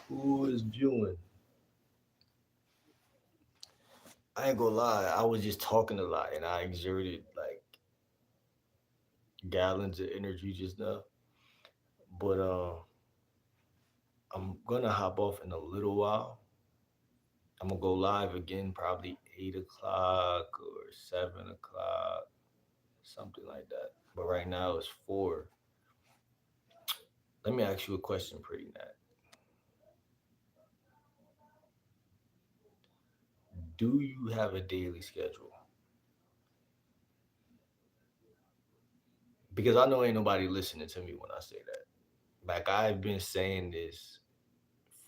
Who is viewing? I ain't gonna lie, I was just talking a lot and I exerted like gallons of energy just now. But I'm gonna hop off in a little while. I'm gonna go live again, probably 8 o'clock or 7 o'clock, something like that. But right now it's 4. Let me ask you a question, pretty Nat. Do you have a daily schedule? Because I know ain't nobody listening to me when I say that. Like I've been saying this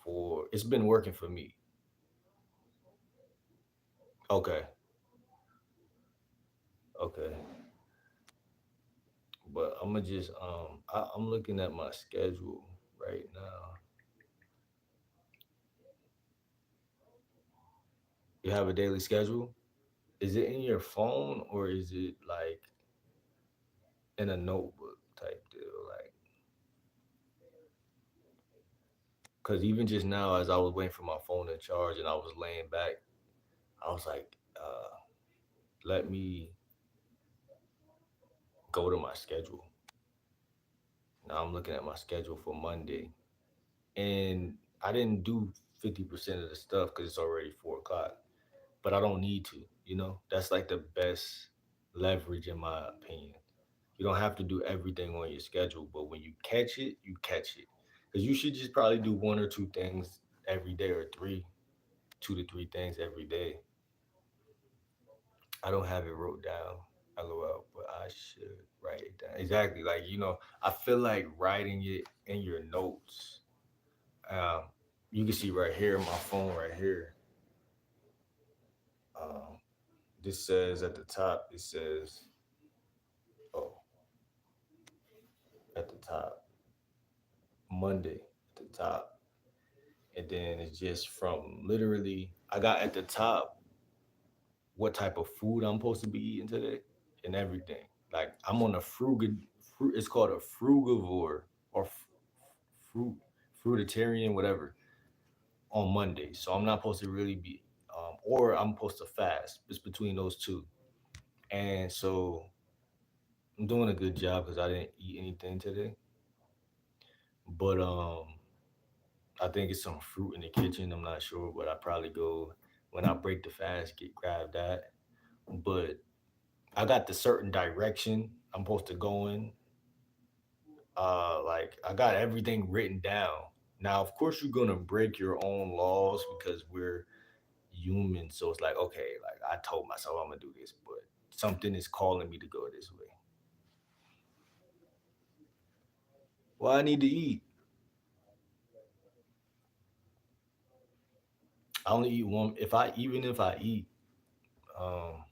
for it's been working for me. Okay, okay. But I'm gonna just I'm looking at my schedule right now. You have a daily schedule? Is it in your phone or is it like in a notebook type deal? Like, cause even just now, as I was waiting for my phone to charge and I was laying back, I was like, let me go to my schedule. Now I'm looking at my schedule for Monday, and I didn't do 50% of the stuff because it's already 4 o'clock. But I don't need to. That's like the best leverage in my opinion. You don't have to do everything on your schedule, but when you catch it, you catch it. Because you should just probably do one or two things every day, or 2 to 3 things every day. I don't have it wrote down, lol, but I should write it down. Exactly. Like, I feel like writing it in your notes. Um, you can see right here, my phone right here. Um, this says at the top, it says, oh, at the top, Monday at the top. And then it's just from literally, I got at the top what type of food I'm supposed to be eating today and everything. Like I'm on a it's called a frugivore or fruit, fruitarian, whatever, on Monday. So I'm not supposed to really be, or I'm supposed to fast. It's between those two. And so I'm doing a good job because I didn't eat anything today. But I think it's some fruit in the kitchen. I'm not sure, but I probably go when I break the fast, grab that. But I got the certain direction I'm supposed to go in. Like I got everything written down. Now, of course, you're gonna break your own laws because we're human. So it's like, okay, like I told myself I'm gonna do this, but something is calling me to go this way. Well, I need to eat. I only eat one. If I eat, um,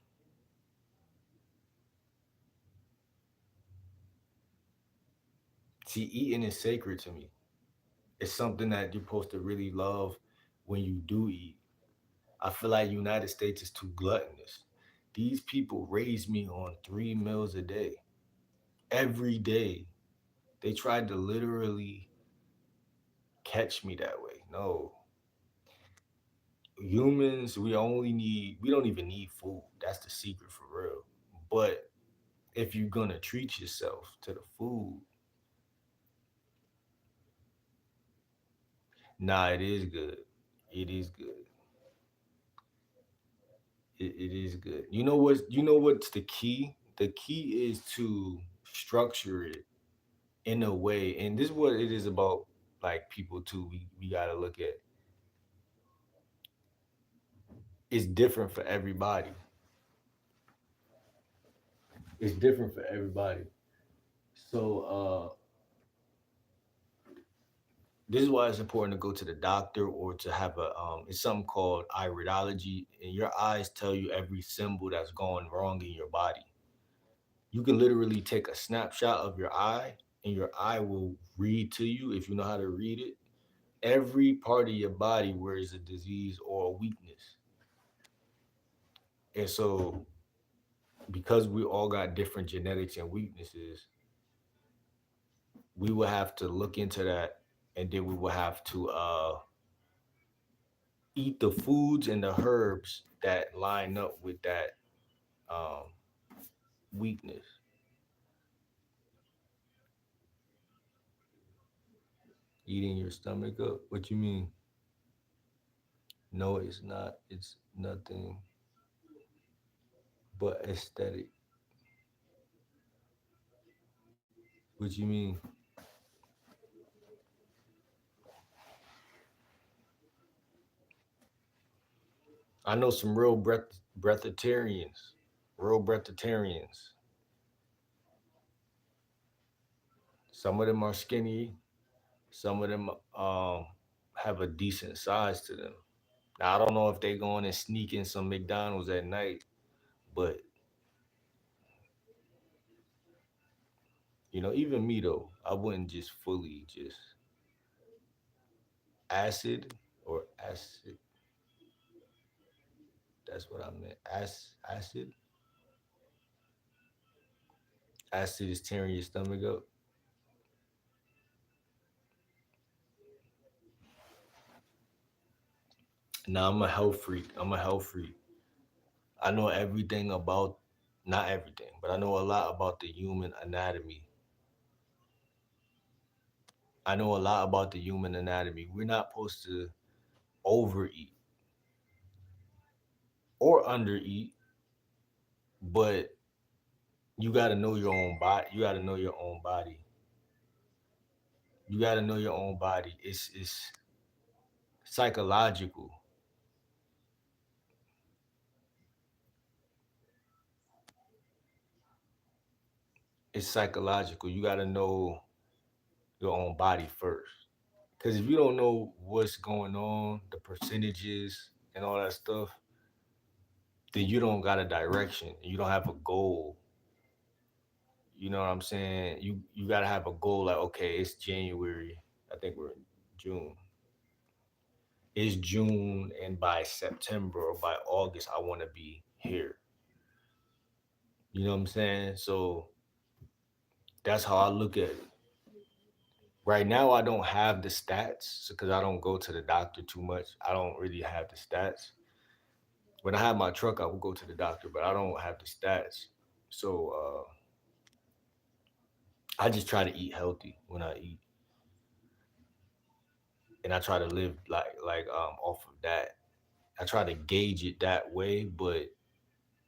see, eating is sacred to me. It's something that you're supposed to really love when you do eat. I feel like United States is too gluttonous. These people raise me on 3 meals a day, every day. They tried to literally catch me that way. No, humans, we don't even need food. That's the secret for real. But if you're gonna treat yourself to the food, nah, it is good. It is good. It is good. You know what's the key? The key is to structure it in a way, and this is what it is about, like people too. We gotta look at it's different for everybody. It's different for everybody. So this is why it's important to go to the doctor or to have a it's something called iridology, and your eyes tell you every symbol that's going wrong in your body. You can literally take a snapshot of your eye, and your eye will read to you, if you know how to read it, every part of your body where is a disease or a weakness. And so because we all got different genetics and weaknesses, we would have to look into that, and then we would have to eat the foods and the herbs that line up with that um, weakness. Eating your stomach up? What you mean? No, it's not. It's nothing but aesthetic. What you mean? I know some real breatharians. Real breatharians. Some of them are skinny. Some of them have a decent size to them. Now I don't know if they going and sneak in some McDonald's at night, but even me though, I wouldn't just fully just acid or acid. That's what I meant. Acid. Acid is tearing your stomach up. Nah, I'm a health freak. I'm a health freak. I know everything about, not everything, but I know a lot about the human anatomy. I know a lot about the human anatomy. We're not supposed to overeat or undereat, but you got to know your own body. You got to know your own body. You got to know your own body. It's psychological. It's psychological. You got to know your own body first. Because if you don't know what's going on, the percentages and all that stuff, then you don't got a direction. You don't have a goal. You know what I'm saying? You gotta have a goal like, okay, it's January. I think we're in June. It's June, and by September or by August, I want to be here. You know what I'm saying? So that's how I look at it. Right now, I don't have the stats because I don't go to the doctor too much. I don't really have the stats. When I have my truck, I will go to the doctor, but I don't have the stats. So I just try to eat healthy when I eat, and I try to live like off of that. I try to gauge it that way, but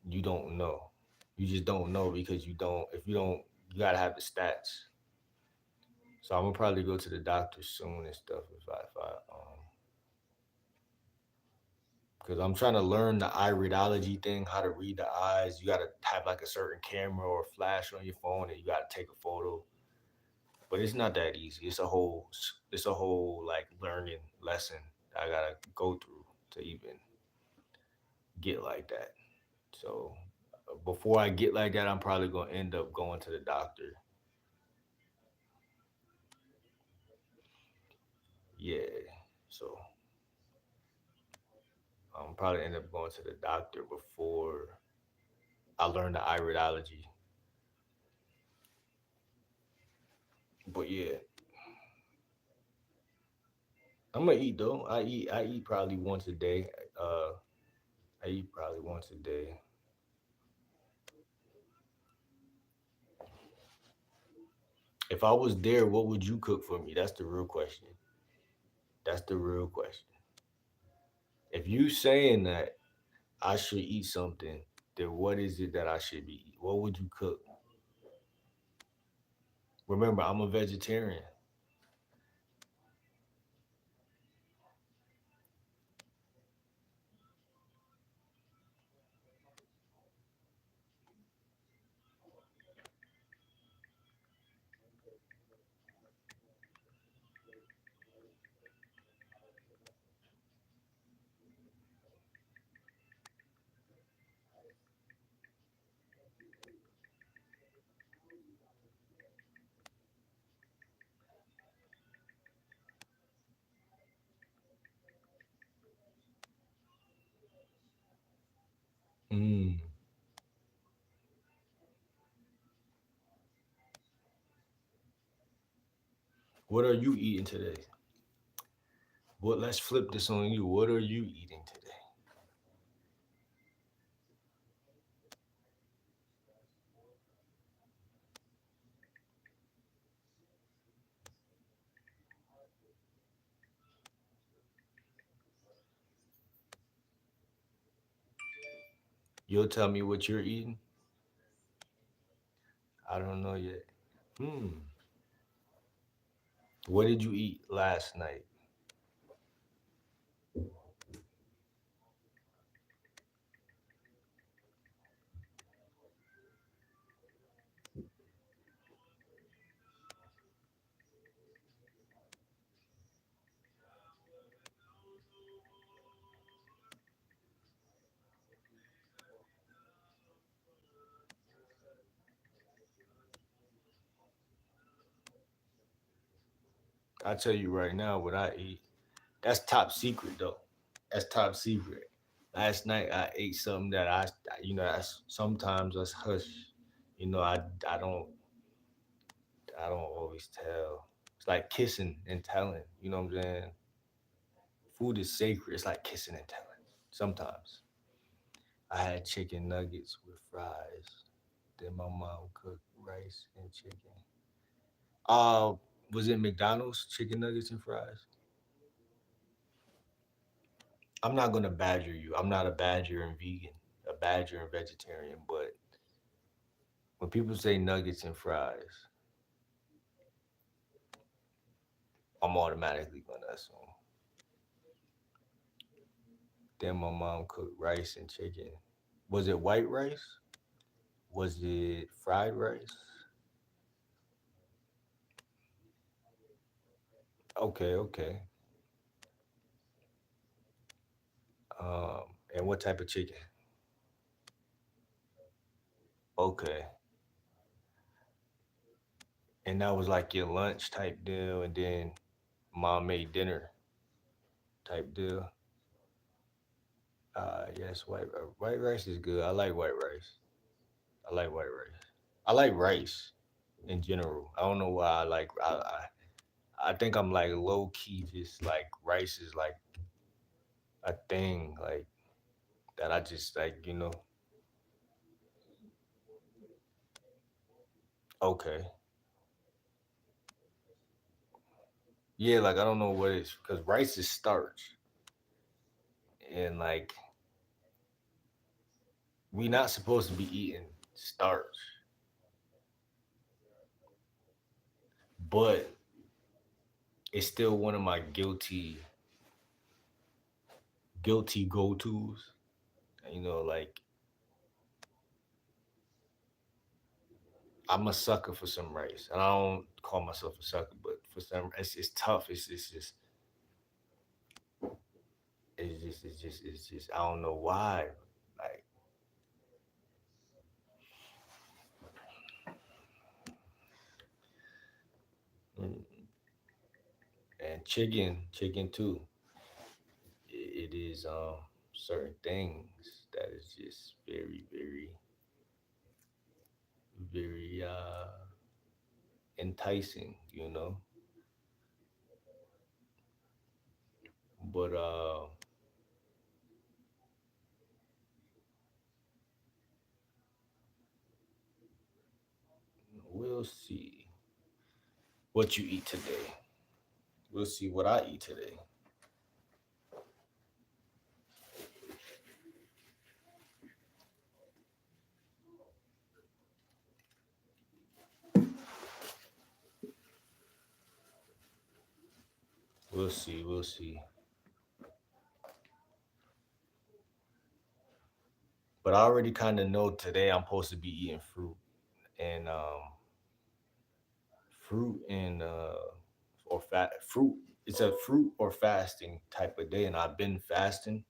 you don't know. You just don't know because you don't. If you don't, you gotta have the stats. So I'm gonna probably go to the doctor soon and stuff if I because I'm trying to learn the iridology thing, how to read the eyes. You gotta have like a certain camera or flash on your phone, and you gotta take a photo. But it's not that easy. It's a whole like learning lesson that I gotta go through to even get like that. So before I get like that, I'm probably gonna end up going to the doctor. Yeah. So I'm probably end up going to the doctor before I learn the iridology. But yeah, I'm gonna eat though. I eat probably once a day. Uh, I eat probably once a day. If I was there, what would you cook for me? That's the real question. That's the real question. If you saying that I should eat something, then what is it that I should be eating? What would you cook? Remember, I'm a vegetarian. Mm. What are you eating today? What? Let's flip this on you. What are you eating today? You'll tell me what you're eating. I don't know yet. Hmm. What did you eat last night? I tell you right now what I eat. That's top secret though. That's top secret. Last night I ate something that that's sometimes us hush. You know, I don't always tell. It's like kissing and telling. You know what I'm saying? Food is sacred. It's like kissing and telling. Sometimes I had chicken nuggets with fries. Then my mom cooked rice and chicken. Uh, was it McDonald's chicken nuggets and fries? I'm not gonna badger you. I'm not a badger and vegan, a badger and vegetarian. But when people say nuggets and fries, I'm automatically gonna assume. Then my mom cooked rice and chicken. Was it white rice? Was it fried rice? Okay, okay. And what type of chicken? Okay. And that was like your lunch type deal, and then mom made dinner type deal. Yes, white rice is good. I like white rice. I like white rice. I like rice in general. I don't know why I think I'm like low key just like rice is like a thing like that I just like, okay. Yeah, like I don't know what it's because rice is starch and like we not supposed to be eating starch, but it's still one of my guilty go-tos. Like I'm a sucker for some rice. And I don't call myself a sucker, but for some it's tough. It's just I don't know why. Like mm, and chicken too. It is certain things that is just very, very, very enticing, But we'll see what you eat today. We'll see what I eat today. We'll see. We'll see. But I already kind of know today I'm supposed to be eating and fruit and or fat fruit. It's a fruit or fasting type of day, and I've been fasting,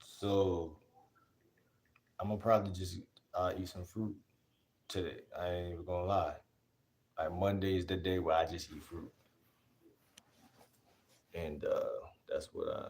so I'm gonna probably just eat some fruit today. I ain't even gonna lie. Like Monday is the day where I just eat fruit, and that's what I.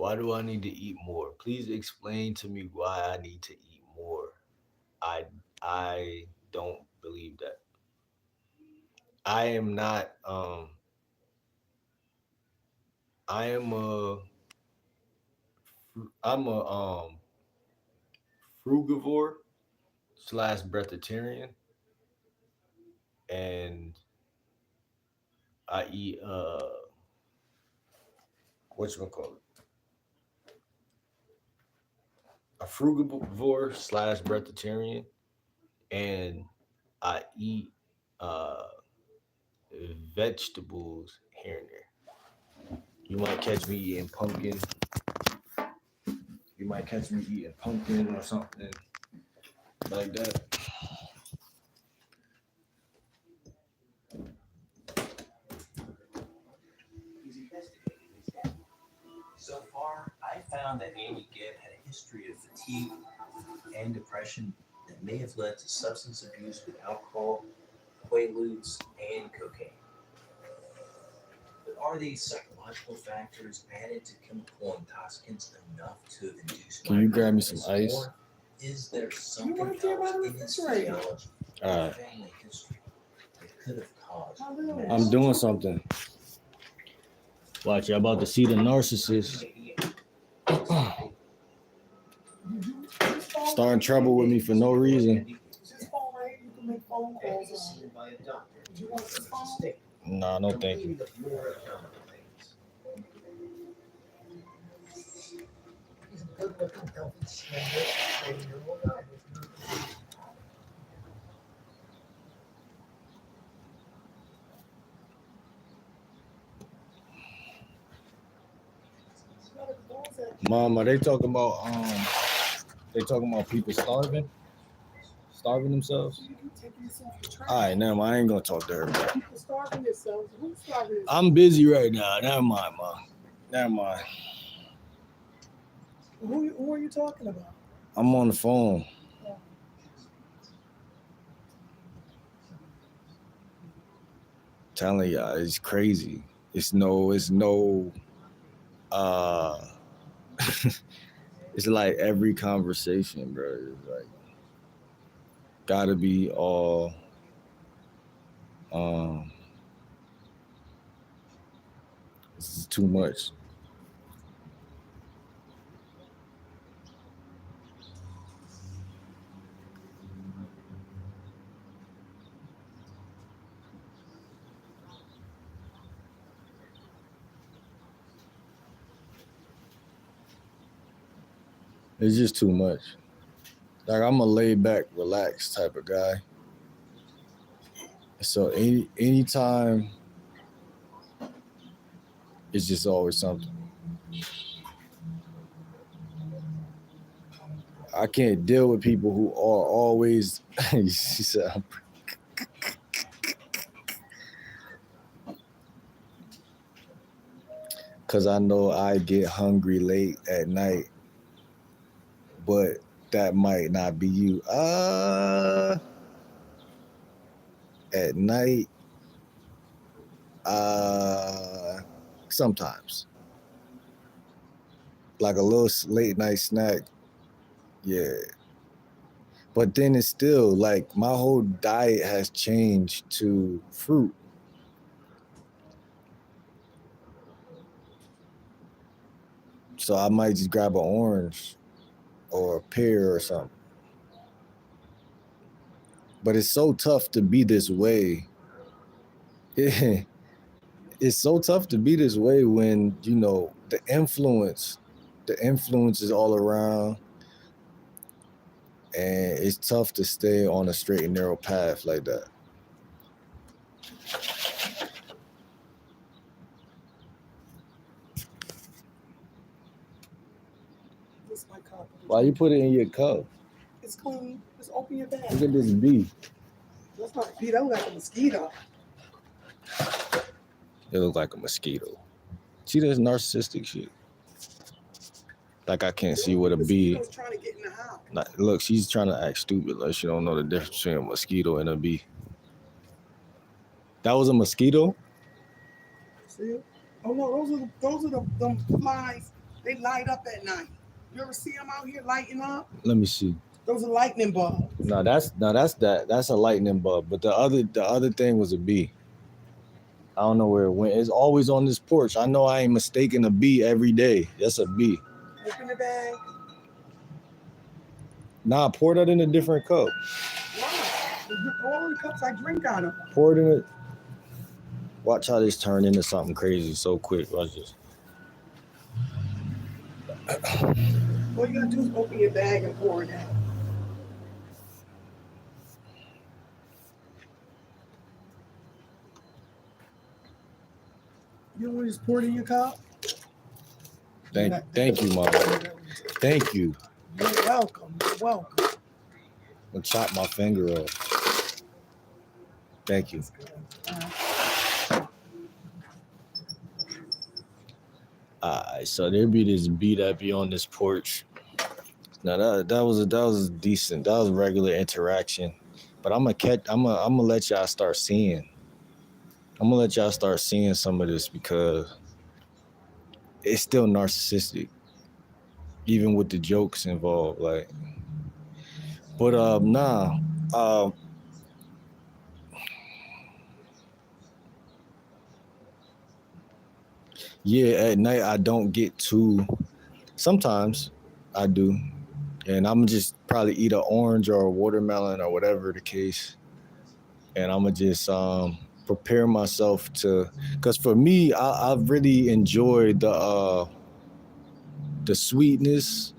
Why do I need to eat more? Please explain to me why I need to eat more. I I don't believe that. I am not I am a I'm a frugivore slash breatharian, and I eat what you call it, a frugivore slash breatharian, and I eat uh vegetables here and there. You might catch me eating pumpkin. You might catch me eating pumpkin or something like that. He's investigating his dad. So far, I found that Amy Gibb had a history of fatigue and depression that may have led to substance abuse with alcohol, quaaludes, and cocaine. But are these psychological factors added to chemical intoxicants enough to induce Can you grab me some myocarditis? ice? Or is there something else in his physiology or Alright. family history that could have caused I'm doing something. Watch, you're about to see the narcissist starting trouble with me for no reason. Nah, no thank you. Mom, are they talking about people starving themselves? All right, never mind. I ain't gonna talk to her. People starving themselves. Who's starving themselves? I'm busy right now. Never mind, Mom. Never mind. Who are you talking about? I'm on the phone. Telling y'all, it's crazy. It's no it's like every conversation, bro. It's like gotta be all this is too much. It's just too much. Like I'm a laid back, relaxed type of guy. So anytime it's just always something. I can't deal with people who are always she said cause I know I get hungry late at night, but that might not be you. At night, sometimes. Like a little late night snack, yeah. But then it's still like my whole diet has changed to fruit. So I might just grab an orange or a pear or something. But it's so tough to be this way. It's so tough to be this way when, you know, the influence is all around. And it's tough to stay on a straight and narrow path like that. This is my cup. Why you put it in your cup? It's clean. Just open your bag. Look at this bee. That's not a bee. That look like a mosquito. It looks like a mosquito. See this narcissistic shit? Like I can't see what a bee. Mosquito's trying to get in the house. Look, she's trying to act stupid like she don't know the difference between a mosquito and a bee. That was a mosquito? See it? Oh no, those are the flies They light up at night. You ever see them out here lighting up? Let me see. Those are lightning bulbs. No, that's a lightning bug. But the other thing was a bee. I don't know where it went. It's always on this porch. I know I ain't mistaking a bee every day. That's a bee. Open the bag. Nah, pour that in a different cup. Wow. All the cups I drink out of. Pour it in it. Watch how this turn into something crazy so quick. Watch this. All you gotta do is open your bag and pour it out. You don't want to just pour it in your cup? Thank you, mama. Thank you. You're welcome. You're welcome. I'll chop my finger off. Thank you. So there be this bee that be on this porch. Now that was decent. That was regular interaction. But I'm gonna let y'all start seeing. I'm gonna let y'all start seeing some of this because it's still narcissistic, even with the jokes involved. Like, but nah. Yeah, at night I don't get too. Sometimes I do, and I'm just probably eat an orange or a watermelon or whatever the case, and I'm gonna just prepare myself to. Cause for me, I've really enjoyed the sweetness.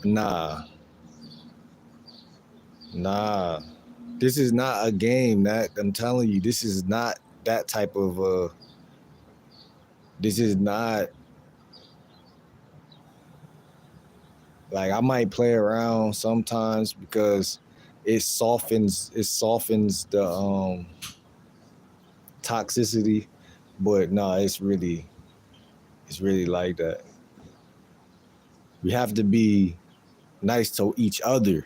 Nah, this is not a game. That I'm telling you, this is not that type of. This is not. Like I might play around sometimes because it softens the toxicity, but no, it's really like that. We have to be nice to each other.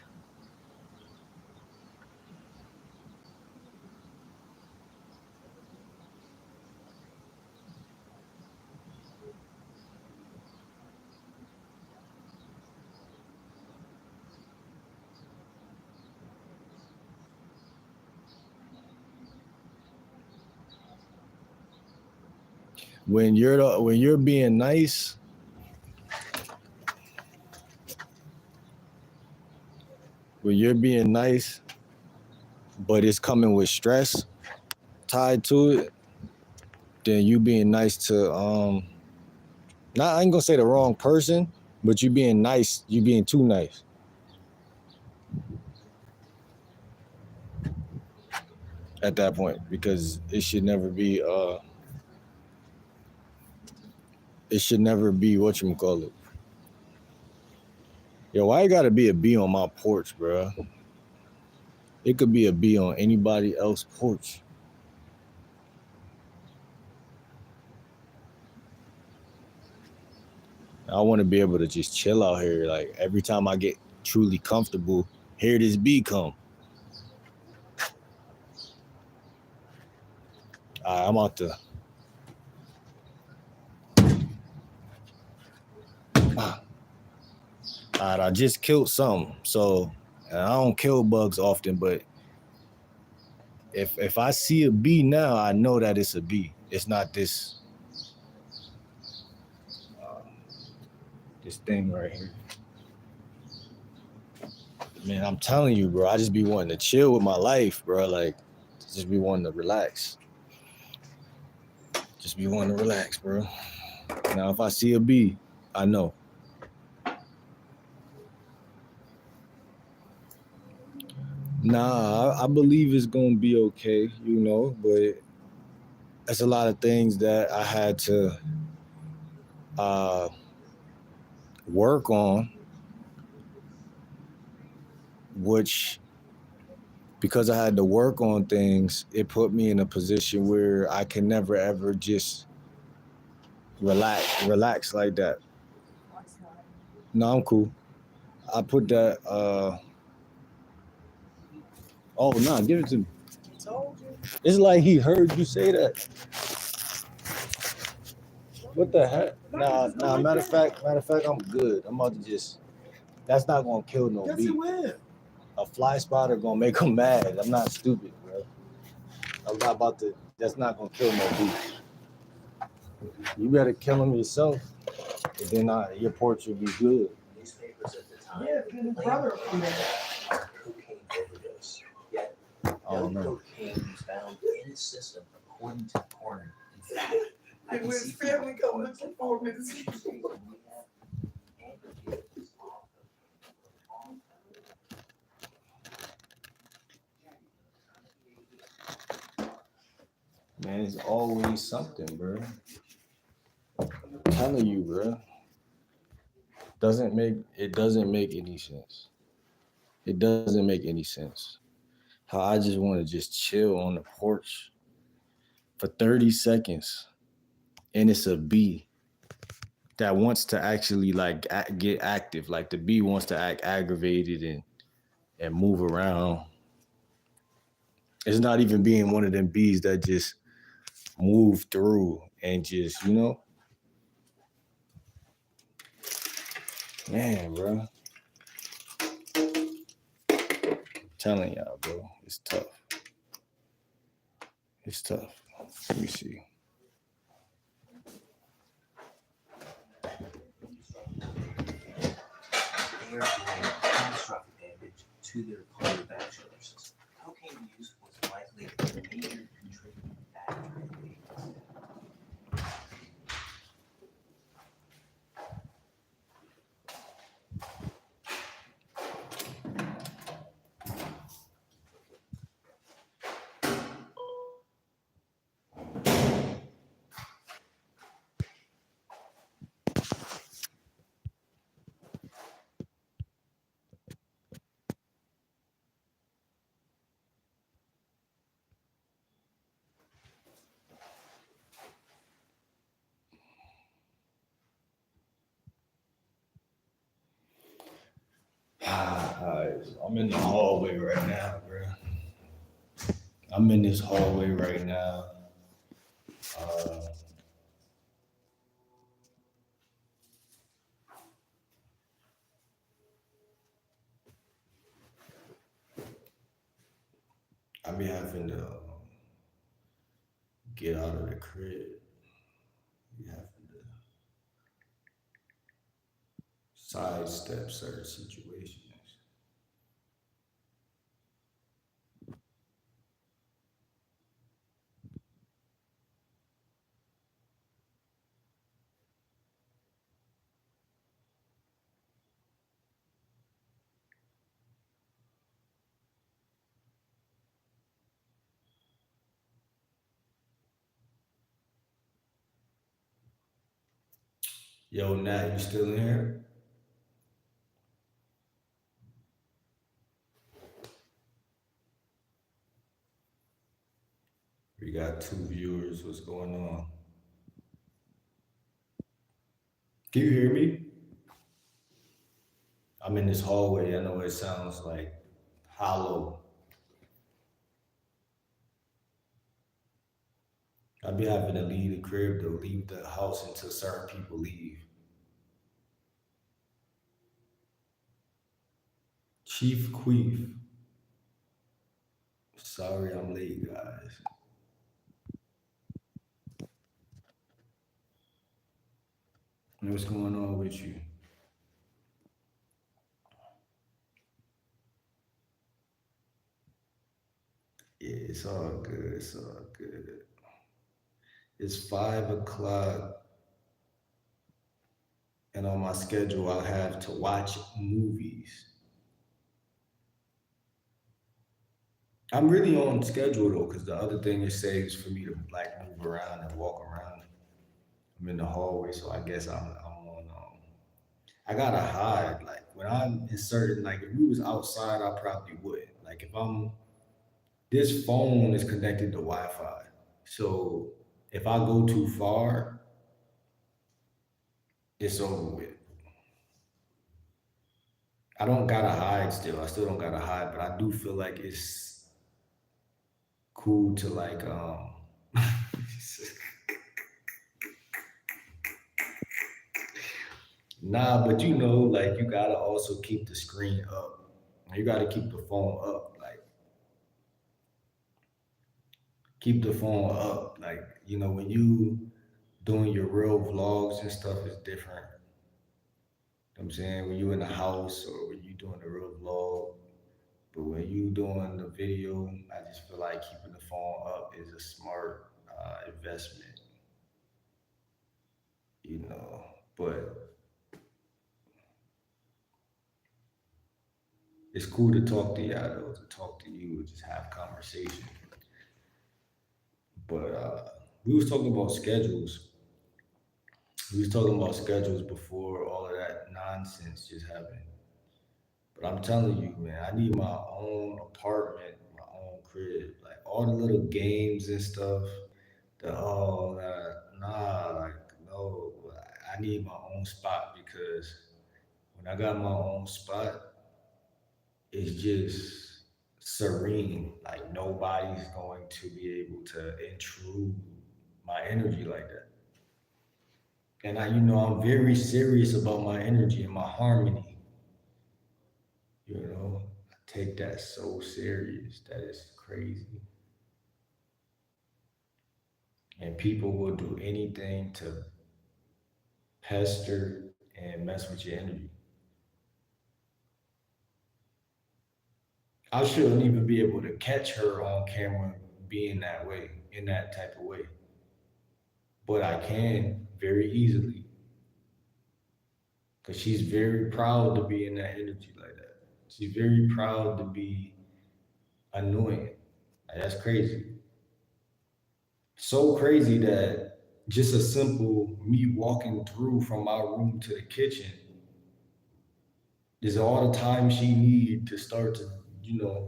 When you're being nice, but it's coming with stress tied to it, then you being nice to not I ain't gonna say the wrong person, but you being nice, you being too nice. At that point, because it should never be whatchamacallit. Yo, why you gotta be a bee on my porch, bro? It could be a bee on anybody else's porch. I want to be able to just chill out here. Like every time I get truly comfortable, here this bee come. I'm out to. Alright, I just killed something. So I don't kill bugs often, but if I see a bee now, I know that it's a bee. It's not this thing right here. Man, I'm telling you, bro. I just be wanting to chill with my life, bro. Like, just be wanting to relax. Just be wanting to relax, bro. Now, if I see a bee, I know. Nah, I believe it's gonna be okay, but that's a lot of things that I had to work on, which because I had to work on things, it put me in a position where I can never ever just relax like that. No, I'm cool. I put that oh nah, give it to me. Told you. It's like he heard you say that. No, What the heck? Nah. Matter of fact, I'm good. I'm about to just. That's not gonna kill no Yes, bee. it will. A fly spotter gonna make them mad. I'm not stupid, bro. I'm not about to. That's not gonna kill no bee. You better kill them yourself, and then your porch will be good. Newspapers at the time Yeah, then his brother will come in. cocaine overdose. Yet I no don't know. cocaine was found in his system, according to the coroner. In fact, I And can when see his from family come reports looking that for him in he the stays in rehab and gives his off cocaine. Man, it's always something, bro. I'm telling you, bro. Doesn't make any sense. It doesn't make any sense. How I just want to just chill on the porch for 30 seconds and it's a bee that wants to actually like get active. Like the bee wants to act aggravated and move around. It's not even being one of them bees that just move through and just, man, bro. Telling y'all, bro, it's tough. It's tough. Let me see. They are doing catastrophic damage to their cardiovascular system. Cocaine use was likely a major contributing factor in the Alright, I'm in the hallway right now, bro. I'm in this hallway right now. Uh, I be having to get out of the crib. Be having to sidestep certain situations. Yo, Nat, you still in here? We got two viewers. What's going on? Can you hear me? I'm in this hallway. I know it sounds like hollow. I be having to leave the crib to leave the house until certain people leave. Chief Queef. Sorry I'm late, guys. What's going on with you? Yeah, it's all good. It's all good. It's 5 o'clock, and on my schedule, I have to watch movies. I'm really on schedule though, because the other thing it saves for me to like move around and walk around. I'm in the hallway, so I guess I'm on. I gotta hide. Like when I'm in certain, like if we was outside, I probably would. Like if I'm, this phone is connected to Wi-Fi, so if I go too far, it's over with. I don't gotta hide still. I still don't gotta hide, but I do feel like it's cool to like Nah, but you know, like you gotta also keep the screen up. You gotta keep the phone up. Like keep the phone up. Like, you know, when you doing your real vlogs and stuff is different. You know what I'm saying? When you in the house or when you doing the real vlog. But when you doing the video, I just feel like keeping the phone up is a smart investment, you know. But it's cool to talk to y'all though, to talk to you, just have conversation. But we was talking about schedules. We was talking about schedules before all of that nonsense just happened. But I'm telling you, man, I need my own apartment, my own crib. Like all the little games and stuff. Nah, like no. I need my own spot because when I got my own spot, it's just serene. Like nobody's going to be able to intrude my energy like that. And I'm very serious about my energy and my harmony. I take that so serious. That is crazy. And people will do anything to pester and mess with your energy. I shouldn't even be able to catch her on camera being that way, in that type of way. But I can very easily because she's very proud to be in that energy like that. She's very proud to be annoying. Like, that's crazy. So crazy that just a simple me walking through from my room to the kitchen is all the time she need to start to, you know,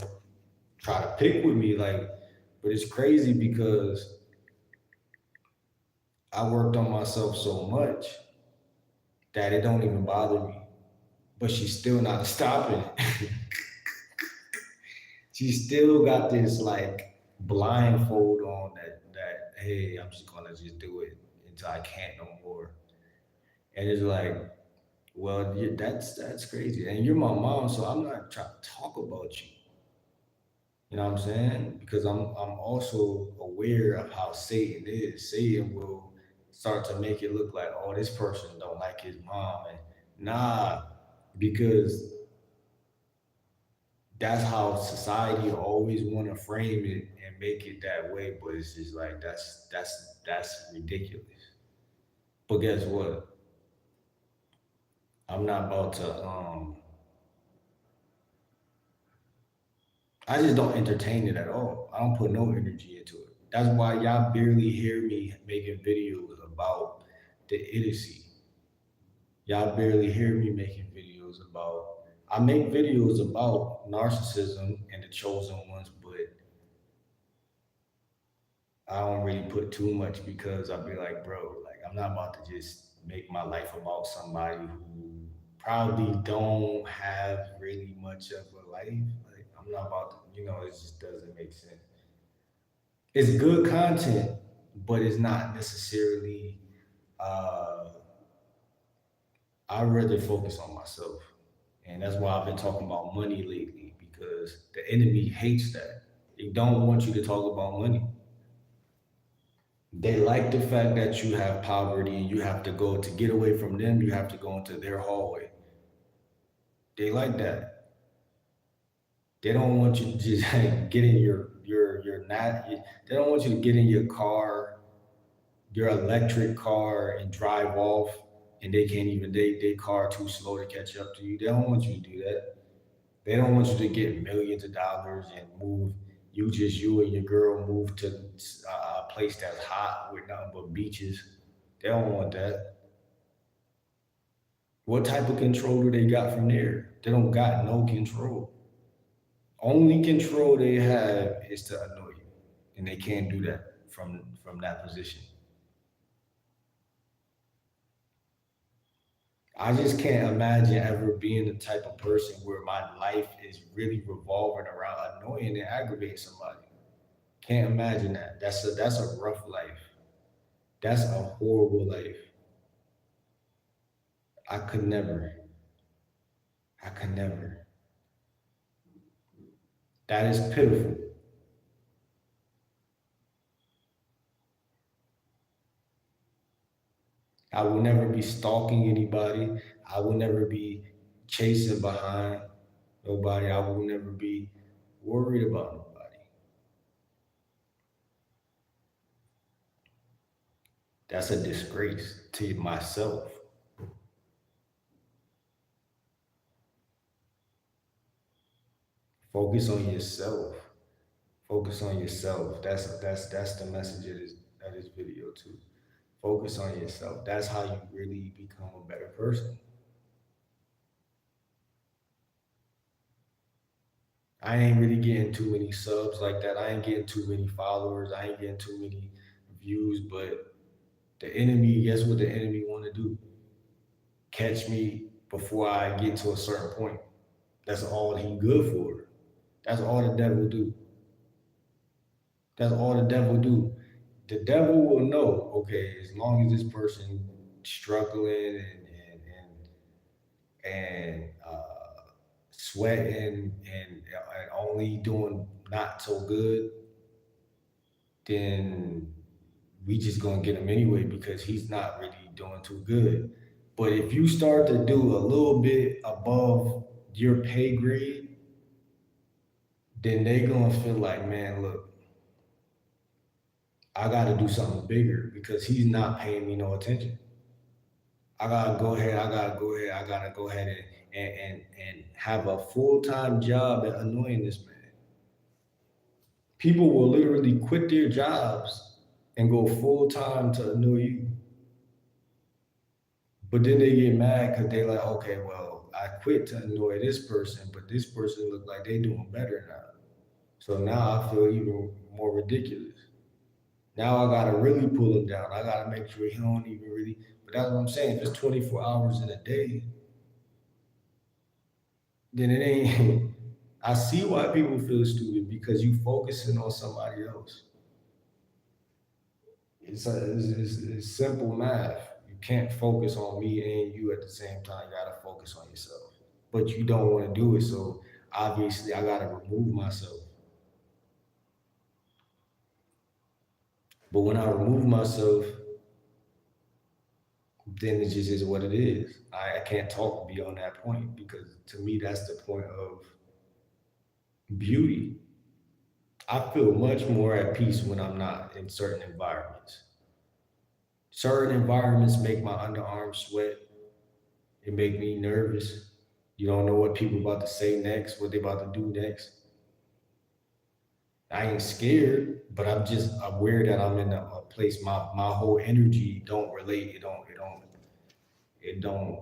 try to pick with me. Like, but it's crazy because I worked on myself so much that it don't even bother me. But she's still not stopping it. She's still got this like blindfold on that hey, I'm just gonna just do it until I can't no more. And it's like, well, yeah, that's crazy. And you're my mom, so I'm not trying to talk about you. You know what I'm saying? Because I'm also aware of how Satan is. Satan will start to make it look like, oh, this person don't like his mom, and nah, because that's how society always want to frame it and make it that way. But it's just like that's ridiculous. But guess what? I'm not about to. I just don't entertain it at all. I don't put no energy into it. That's why y'all barely hear me making videos about the idiocy. Y'all barely hear me making videos about. I make videos about narcissism and the chosen ones, but I don't really put too much because I'll be like, bro, like I'm not about to just make my life about somebody who probably don't have really much of a life. Like I'm not about to, it just doesn't make sense. It's good content, but it's not necessarily. Uh, I'd rather focus on myself, and that's why I've been talking about money lately because the enemy hates that. They don't want you to talk about money. They like the fact that you have poverty and you have to go to get away from them, you have to go into their hallway. They like that. They don't want you to just get in your not they don't want you to get in your car, your electric car and drive off and they can't even they car too slow to catch up to you. They don't want you to do that. They don't want you to get millions of dollars and move you and your girl move to a place that's hot with nothing but beaches. They don't want that. What type of control do they got from there? They don't got no control. Only control they have is to annoy you, and they can't do that from that position. I just can't imagine ever being the type of person where my life is really revolving around annoying and aggravating somebody. Can't imagine that. That's a rough life. That's a horrible life. I could never. I could never. That is pitiful. I will never be stalking anybody. I will never be chasing behind nobody. I will never be worried about nobody. That's a disgrace to myself. Focus on yourself. Focus on yourself. That's the message of this video too. Focus on yourself. That's how you really become a better person. I ain't really getting too many subs like that. I ain't getting too many followers. I ain't getting too many views. But the enemy, guess what the enemy want to do? Catch me before I get to a certain point. That's all he good for. That's all the devil do. That's all the devil do. The devil will know, okay, as long as this person struggling and sweating and only doing not so good, then we just gonna get him anyway because he's not really doing too good. But if you start to do a little bit above your pay grade, then they gonna feel like, man, look, I gotta do something bigger because he's not paying me no attention. I gotta go ahead, I gotta go ahead, I gotta go ahead and have a full-time job at annoying this man. People will literally quit their jobs and go full-time to annoy you. But then they get mad because they like, okay, well, I quit to annoy this person, but this person look like they doing better now. So now I feel even more ridiculous. Now I gotta really pull him down. I gotta make sure he don't even really. But that's what I'm saying. If it's 24 hours in a day, then it ain't. I see why people feel stupid because you focusing on somebody else. It's simple math. You can't focus on me and you at the same time. You gotta focus on yourself. But you don't want to do it, so obviously I gotta remove myself. But when I remove myself, then it just is what it is. I can't talk beyond that point because to me that's the point of beauty. I feel much more at peace when I'm not in certain environments. Certain environments make my underarms sweat. It make me nervous. You don't know what people about to say next, what they about to do next. I ain't scared, but I'm just aware that I'm in a place. My whole energy don't relate. It don't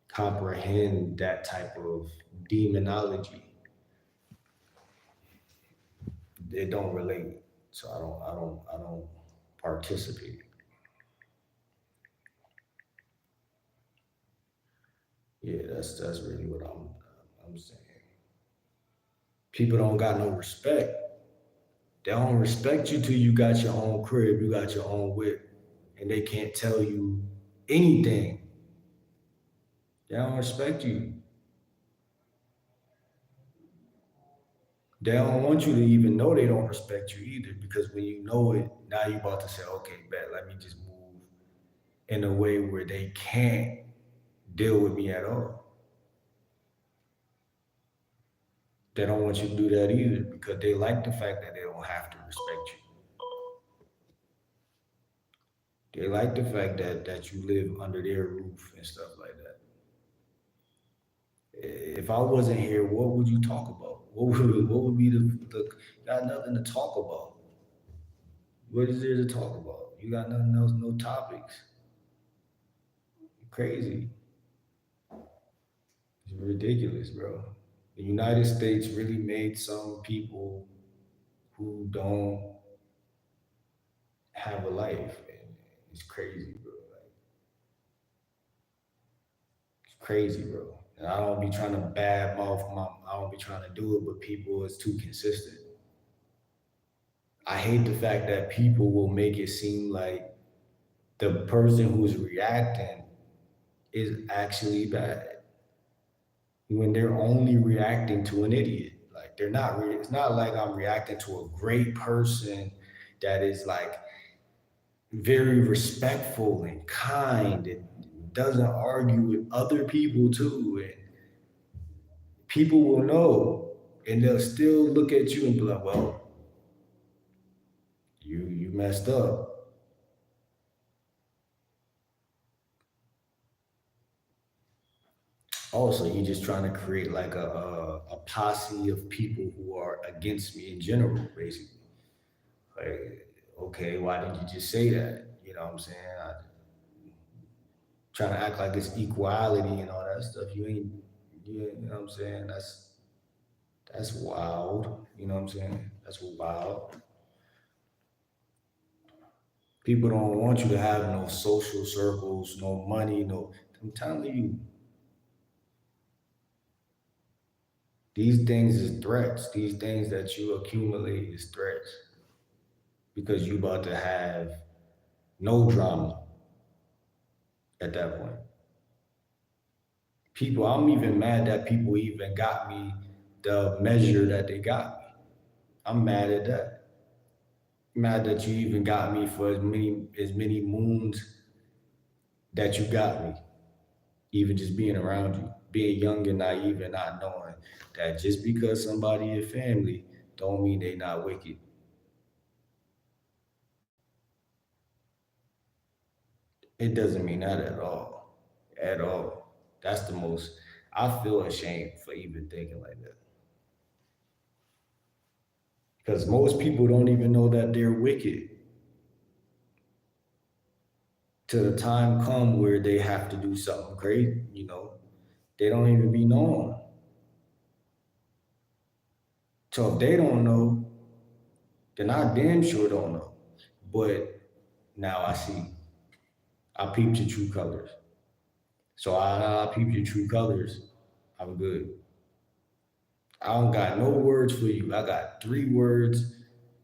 comprehend that type of demonology. It don't relate. So I don't participate. Yeah, that's really what I'm saying. People don't got no respect. They don't respect you till you got your own crib, you got your own whip, and they can't tell you anything. They don't respect you. They don't want you to even know they don't respect you either because when you know it, now you about to say, okay, bet, let me just move in a way where they can't deal with me at all. They don't want you to do that either because they like the fact that they don't have to respect you. They like the fact that you live under their roof and stuff like that. If I wasn't here, what would you talk about? What would be the got nothing to talk about? What is there to talk about? You got nothing else, no topics. Crazy. It's ridiculous, bro. The United States really made some people who don't have a life. And it's crazy, bro. Like, it's crazy, bro. And I don't be trying to bad mouth my. I don't be trying to do it, but people is too consistent. I hate the fact that people will make it seem like the person who's reacting is actually bad when they're only reacting to an idiot. Like they're not. It's not like I'm reacting to a great person that is like very respectful and kind and doesn't argue with other people too. And people will know, and they'll still look at you and be like, "Well, you messed up." Also, you're just trying to create like a posse of people who are against me in general, basically. Like, okay, why didn't you just say that? You know what I'm saying? Trying to act like it's equality and all that stuff. You know what I'm saying? That's wild. You know what I'm saying? That's wild. People don't want you to have no social circles, no money, no. I'm telling you, these things is threats. These things that you accumulate is threats because you about to have no drama at that point. People, I'm even mad that people even got me the measure that they got me. I'm mad at that. Mad that you even got me for as many moons that you got me. Even just being around you, being young and naive and not knowing that just because somebody is family don't mean they not wicked. It doesn't mean that at all. At all. That's the most I feel ashamed for even thinking like that. Because most people don't even know that they're wicked till the time come where they have to do something crazy, they don't even be knowing. So if they don't know, then I damn sure don't know. But now I see. I peeped your true colors. So I peeped your true colors. I'm good. I don't got no words for you. I got 3 words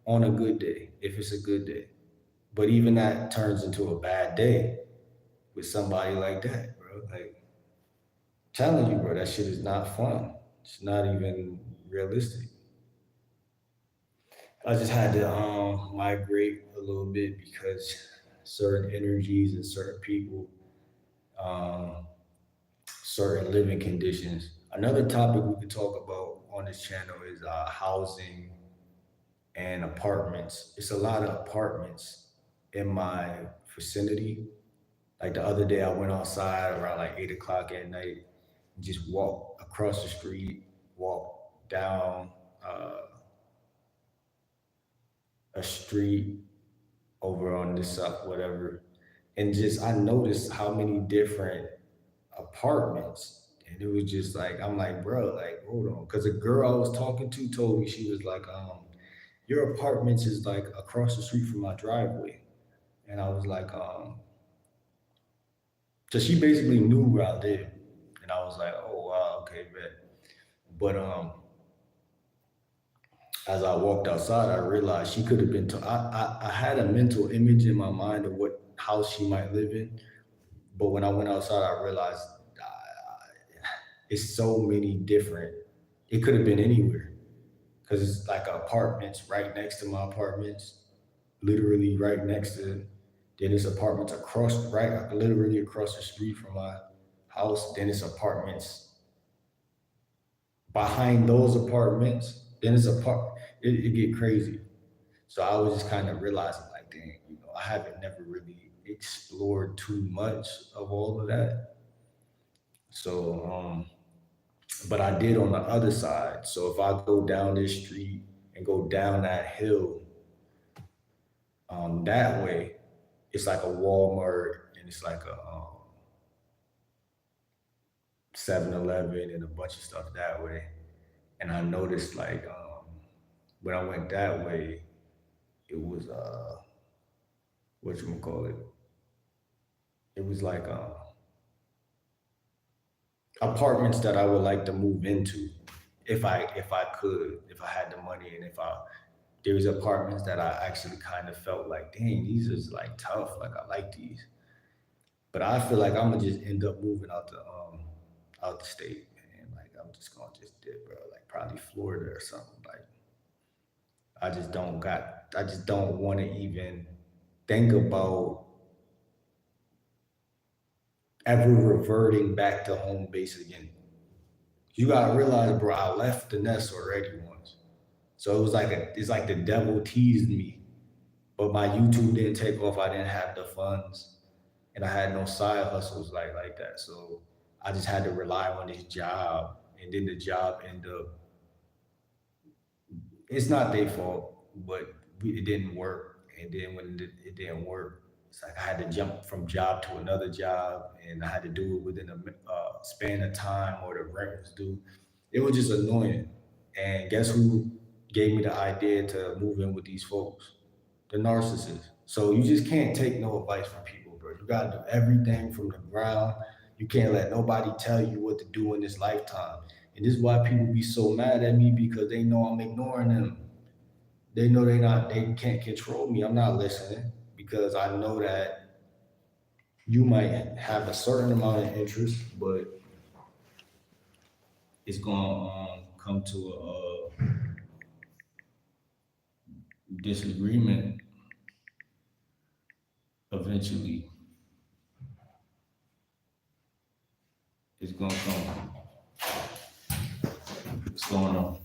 on a good day, if it's a good day. But even that turns into a bad day with somebody like that, bro. Like, telling you, bro, that shit is not fun. It's not even realistic. I just had to migrate a little bit because certain energies and certain people, um, certain living conditions. Another topic we could talk about on this channel is housing and apartments. It's a lot of apartments in my vicinity. Like the other day, I went outside around like 8 o'clock at night, just walked across the street, walked down uh, a street over on this side, whatever, and just I noticed how many different apartments, and it was just like I'm like, bro, like hold on, because the girl I was talking to told me she was like, your apartments is like across the street from my driveway, and I was like, so she basically knew where I lived, and I was like, oh wow, okay, bet. But as I walked outside, I realized she could have been. I had a mental image in my mind of what house she might live in, but when I went outside, I realized it's so many different. It could have been anywhere because it's like apartments right next to my apartments, literally right next to. Then it's apartments across, right, literally across the street from my house. Then it's apartments behind those apartments. Then it's it get crazy. So I was just kind of realizing, like, dang, I haven't never really explored too much of all of that. So, but I did on the other side. So if I go down this street and go down that hill, that way, it's like a Walmart and it's like a 7-Eleven and a bunch of stuff that way. And I noticed like when I went that way, it was what you call it? It was like apartments that I would like to move into if I could, if I had the money, and if I there was apartments that I actually kind of felt like, dang, these is like tough. Like I like these. But I feel like I'm gonna just end up moving out the state, man. Like I'm just gonna just dip, bro. Like probably Florida or something. Like I just don't want to even think about ever reverting back to home base again. You gotta realize, bro, I left the nest already once. So it's like the devil teased me. But my YouTube didn't take off. I didn't have the funds, and I had no side hustles like that. So I just had to rely on this job, and then the job ended up. It's not their fault, but it didn't work. And then when it didn't work, it's like I had to jump from job to another job, and I had to do it within a span of time, or the rent was due. It was just annoying. And guess who gave me the idea to move in with these folks? The narcissist. So you just can't take no advice from people, bro. You gotta do everything from the ground. You can't let nobody tell you what to do in this lifetime. And this is why people be so mad at me because they know I'm ignoring them. They know they can't control me. I'm not listening because I know that you might have a certain amount of interest, but it's gonna come to a disagreement eventually. It's gonna come. What's going on?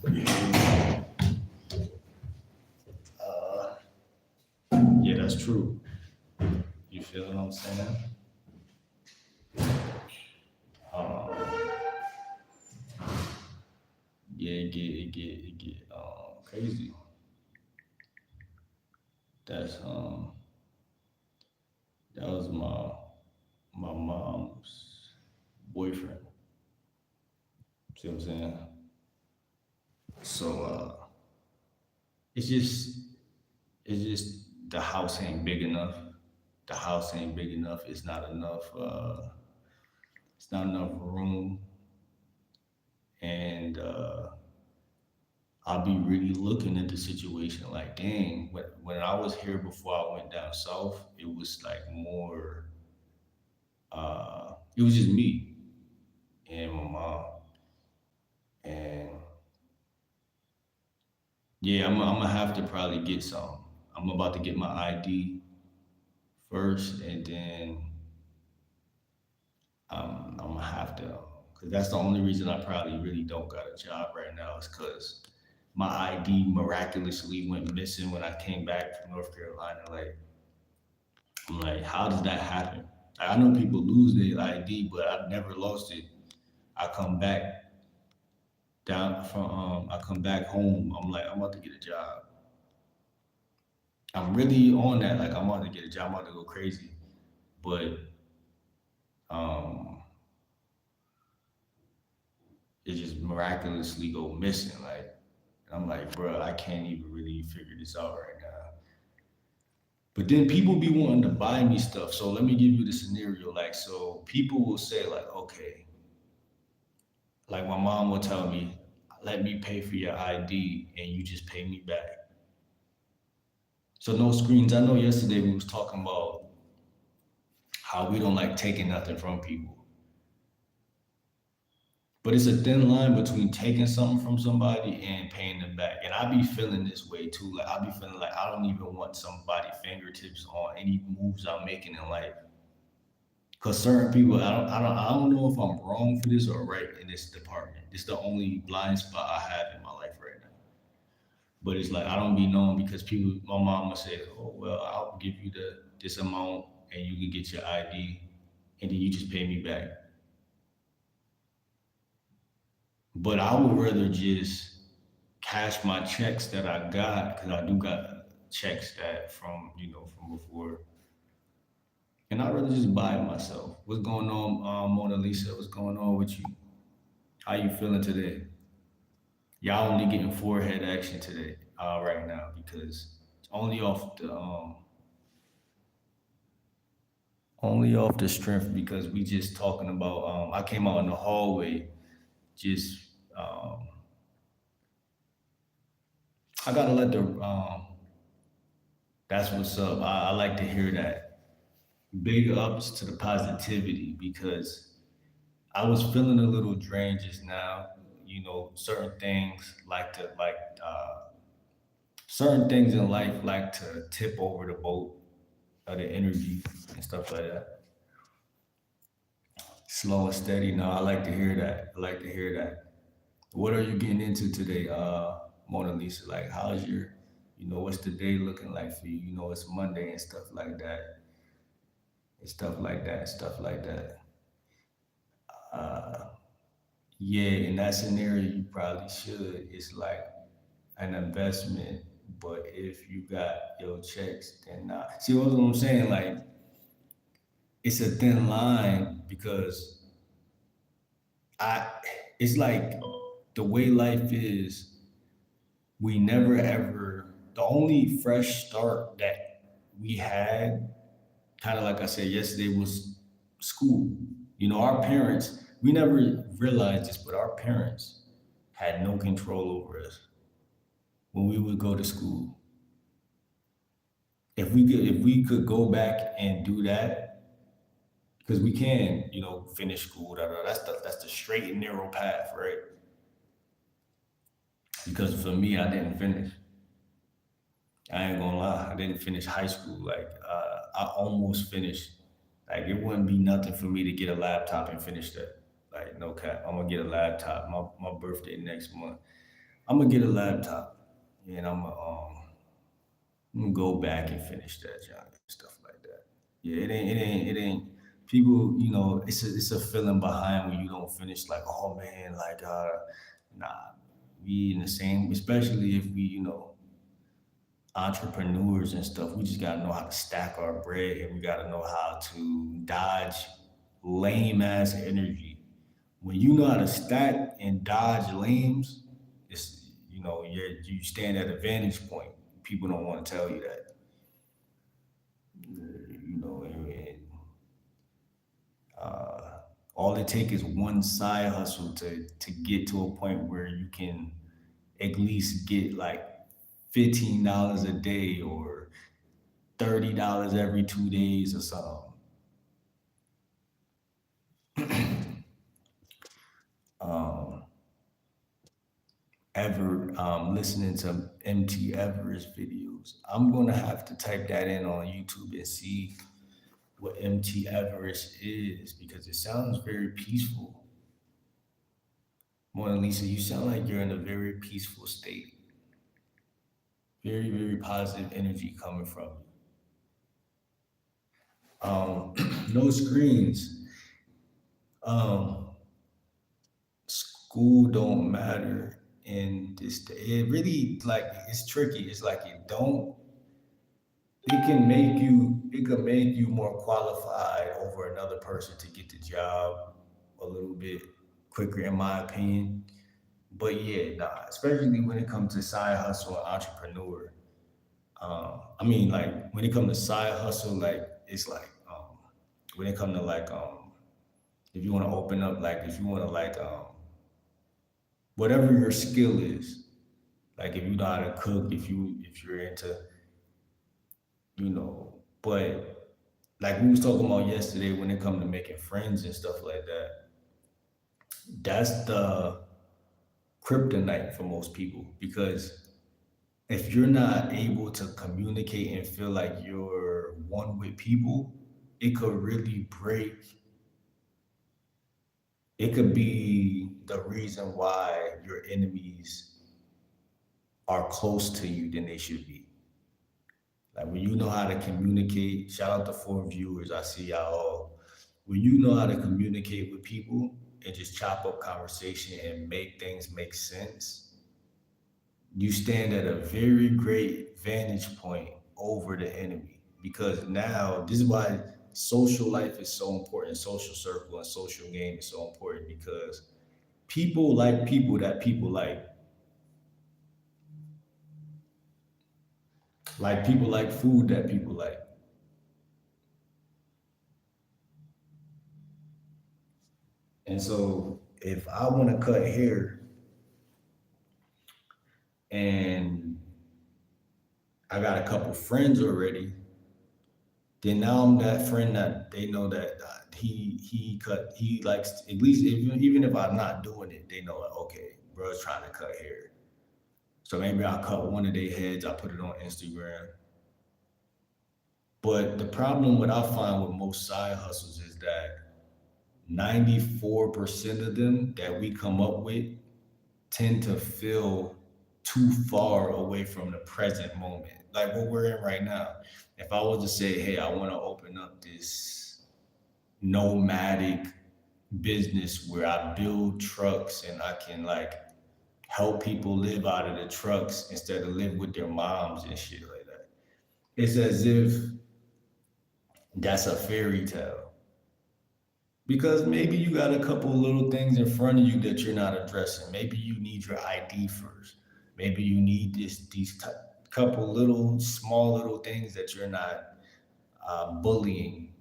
Yeah, that's true. You feel what I'm saying? Um, yeah, it get crazy. That's that was my mom's boyfriend. See what I'm saying? So it's just it's just the house ain't big enough. The house ain't big enough. It's not enough. It's not enough room, and I'll be really looking at the situation like, dang, when I was here before I went down south, it was like more, it was just me and my mom. And yeah, I'm gonna have to probably get some. I'm about to get my ID first, and then I'm gonna have to, cause that's the only reason I probably really don't got a job right now is cause my ID miraculously went missing when I came back from North Carolina. Like, I'm like, how does that happen? I know people lose their ID, but I've never lost it. I come back I come back home. I'm like, I'm about to get a job. I'm really on that. Like, I'm about to get a job. I'm about to go crazy. But um, it just miraculously go missing. Like, and I'm like, bro, I can't even really figure this out right now. But then people be wanting to buy me stuff. So let me give you the scenario. Like, so people will say, like, okay, like my mom will tell me, let me pay for your ID and you just pay me back. So no screens. I know yesterday we was talking about how we don't like taking nothing from people. But it's a thin line between taking something from somebody and paying them back. And I be feeling this way too. Like I be feeling like I don't even want somebody fingertips on any moves I'm making in life. Cause certain people, I don't know if I'm wrong for this or right in this department. It's the only blind spot I have in my life right now. But it's like I don't be knowing because people, my mama said, "Oh well, I'll give you the this amount and you can get your ID, and then you just pay me back." But I would rather just cash my checks that I got because I do got checks that from from before, and I'd rather just buy it myself. What's going on, Mona Lisa? What's going on with you? How you feeling today? Y'all only getting forehead action today, right now because it's only off the strength because we just talking about. I came out in the hallway, just I gotta let the that's what's up. I like to hear that big ups to the positivity because I was feeling a little drained just now. You know, certain things in life like to tip over the boat of the energy and stuff like that. Slow and steady. No, I like to hear that. I like to hear that. What are you getting into today, Mona Lisa? Like, how's your, what's the day looking like for you? You know, it's Monday and stuff like that, and stuff like that, stuff like that. Uh, yeah, in that scenario, you probably should. It's like an investment, but if you got your checks, then not. See what I'm saying? Like, it's a thin line because I, it's like the way life is. We never ever, the only fresh start that we had, kind of like I said yesterday, was school. You know, our parents, we never realized this, but our parents had no control over us when we would go to school. If we could go back and do that, because we can, finish school. That's the straight and narrow path, right? Because for me, I didn't finish. I ain't gonna lie, I didn't finish high school. Like, I almost finished. Like, it wouldn't be nothing for me to get a laptop and finish that. Like, no cap, I'm gonna get a laptop. My birthday next month. I'm gonna get a laptop, and I'm gonna go back and finish that job and stuff like that. Yeah, it ain't. People, it's a feeling behind when you don't finish. Like, oh man, like, nah, we in the same. Especially if we, entrepreneurs and stuff, we just gotta know how to stack our bread and we gotta know how to dodge lame ass energy. When you know how to stack and dodge lames, it's you stand at a vantage point. People don't want to tell you that. And uh, all it takes is one side hustle to get to a point where you can at least get like $15 a day or $30 every 2 days or something. Um, ever listening to MT Everest videos. I'm gonna have to type that in on YouTube and see what MT Everest is because it sounds very peaceful. Mona Lisa, you sound like you're in a very peaceful state. Very, very positive energy coming from you. No screens. Um, School don't matter in this day. It really like it's tricky. It's like it can make you more qualified over another person to get the job a little bit quicker in my opinion. But yeah, nah, especially when it comes to side hustle and entrepreneur. I mean, like when it comes to side hustle, like it's like when it comes to like if you want to open up, like if you want to like whatever your skill is, like if you know how to cook, if you're into, but like we was talking about yesterday when it comes to making friends and stuff like that, that's the kryptonite for most people because if you're not able to communicate and feel like you're one with people, it could really break. It could be the reason why your enemies are close to you than they should be. Like when you know how to communicate, shout out to 4 viewers, I see y'all all. When you know how to communicate with people and just chop up conversation and make things make sense, you stand at a very great vantage point over the enemy. Because now this is why social life is so important, social circle and social game is so important because people like people that people like people like food that people like. And so if I want to cut hair and I got a couple friends already, Then now I'm that friend that they know that he likes, at least even if I'm not doing it, they know like, okay, bro's trying to cut hair. So maybe I'll cut one of their heads, I put it on Instagram. But the problem what I find with most side hustles is that 94% of them that we come up with tend to feel too far away from the present moment, like what we're in right now. If I was to say, hey, I want to open up this nomadic business where I build trucks and I can like help people live out of the trucks instead of live with their moms and shit like that. It's as if that's a fairy tale. Because maybe you got a couple little things in front of you that you're not addressing. Maybe you need your ID first. Maybe you need couple little small little things that you're not bullying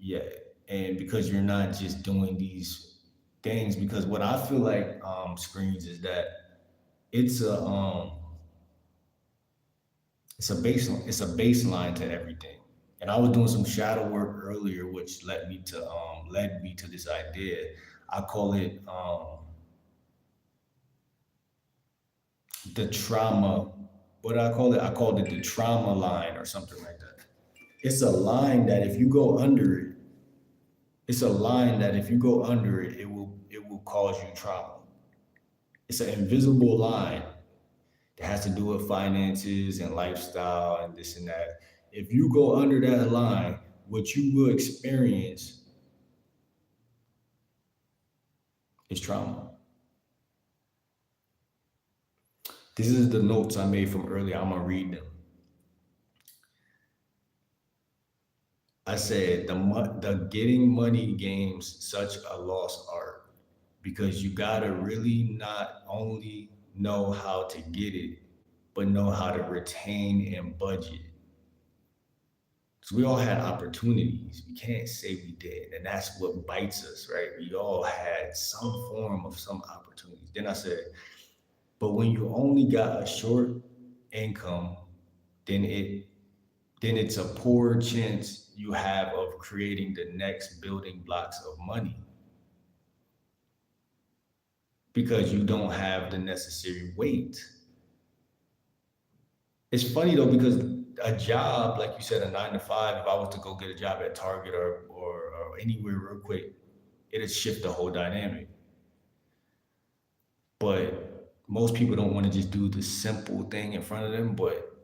yet, and because you're not just doing these things. Because what I feel like screens is that it's a um, it's a baseline to everything. And I was doing some shadow work earlier, which led me to this idea. I call it the trauma. What do I call it? I called it the trauma line or something like that. It's a line that if you go under it, it's a line that if you go under it, it will cause you trauma. It's an invisible line that has to do with finances and lifestyle and this and that. If you go under that line, what you will experience is trauma. This is the notes I made from earlier. I'm gonna read them. I said the getting money game's such a lost art because you gotta really not only know how to get it, but know how to retain and budget. So we all had opportunities. We can't say we did, and that's what bites us, right? We all had some form of some opportunities. Then I said, but when you only got a short income, then it's a poor chance you have of creating the next building blocks of money because you don't have the necessary weight. It's funny though because a job, like you said, a 9 to 5. If I was to go get a job at Target or anywhere real quick, it'd shift the whole dynamic. But most people don't want to just do the simple thing in front of them. But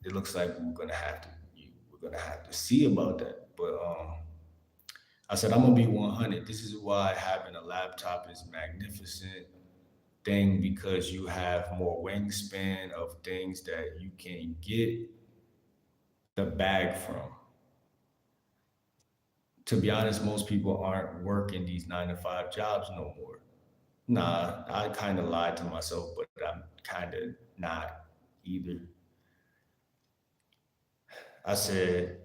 it looks like we're gonna have to see about that. But I said I'm gonna be 100. This is why having a laptop is magnificent thing because you have more wingspan of things that you can get the bag from. To be honest, most people aren't working these 9 to 5 jobs no more. Nah, I kind of lied to myself, but I'm kind of not either. I said,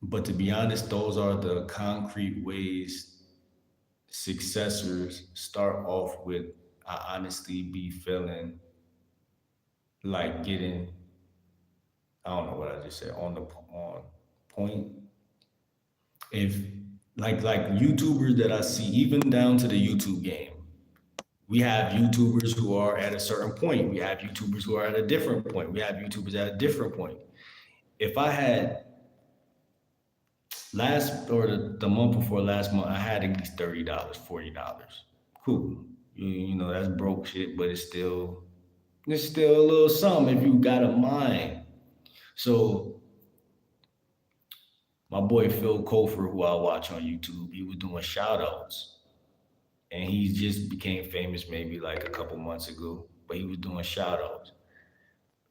but to be honest, those are the concrete ways successors start off with. I honestly be feeling like getting, I don't know what I just said, on point. If like YouTubers that I see, even down to the YouTube game, we have YouTubers who are at a certain point. We have YouTubers who are at a different point. We have YouTubers at a different point. If I had the month before last month, I had at least $30, $40. Cool. You know that's broke shit, but it's still a little something if you got a mind. So my boy Phil Kofer, who I watch on YouTube, he was doing shout outs. And he just became famous maybe like a couple months ago, but he was doing shout outs.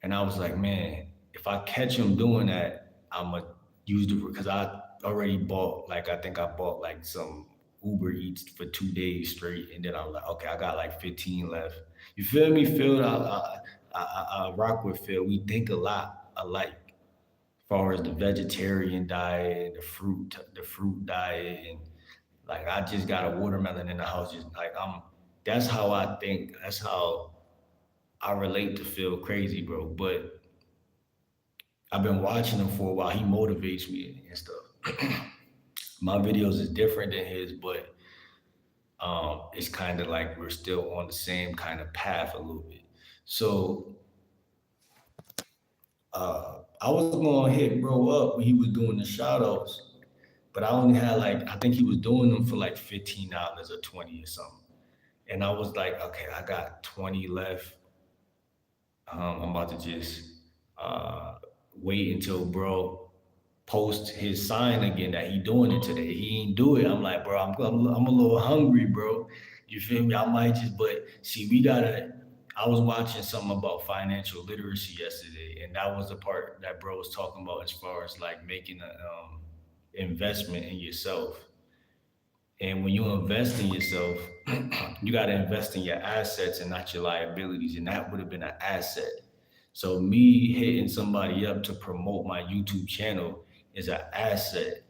And I was like, man, if I catch him doing that, I'm gonna use the because I already bought like I think I bought like some Uber Eats for 2 days straight, and then I'm like, okay, I got like 15 left. You feel me, Phil? I rock with Phil. We think a lot alike, as far as the vegetarian diet, the fruit diet, and like I just got a watermelon in the house. Just like I'm. That's how I think. That's how I relate to Phil crazy, bro. But I've been watching him for a while. He motivates me and stuff. My videos is different than his, but it's kind of like we're still on the same kind of path a little bit. So I was gonna hit bro up when he was doing the shout outs, but I only had like, I think he was doing them for like $15 or 20 or something. And I was like, okay, I got 20 left. I'm about to just uh, wait until bro post his sign again that he doing it today. He ain't do it. I'm like, bro, I'm a little hungry, bro. You feel me? I might just, but see, we gotta. I was watching something about financial literacy yesterday, and that was the part that bro was talking about as far as like making a investment in yourself. And when you invest in yourself, you got to invest in your assets and not your liabilities. And that would have been an asset. So me hitting somebody up to promote my YouTube channel is an asset.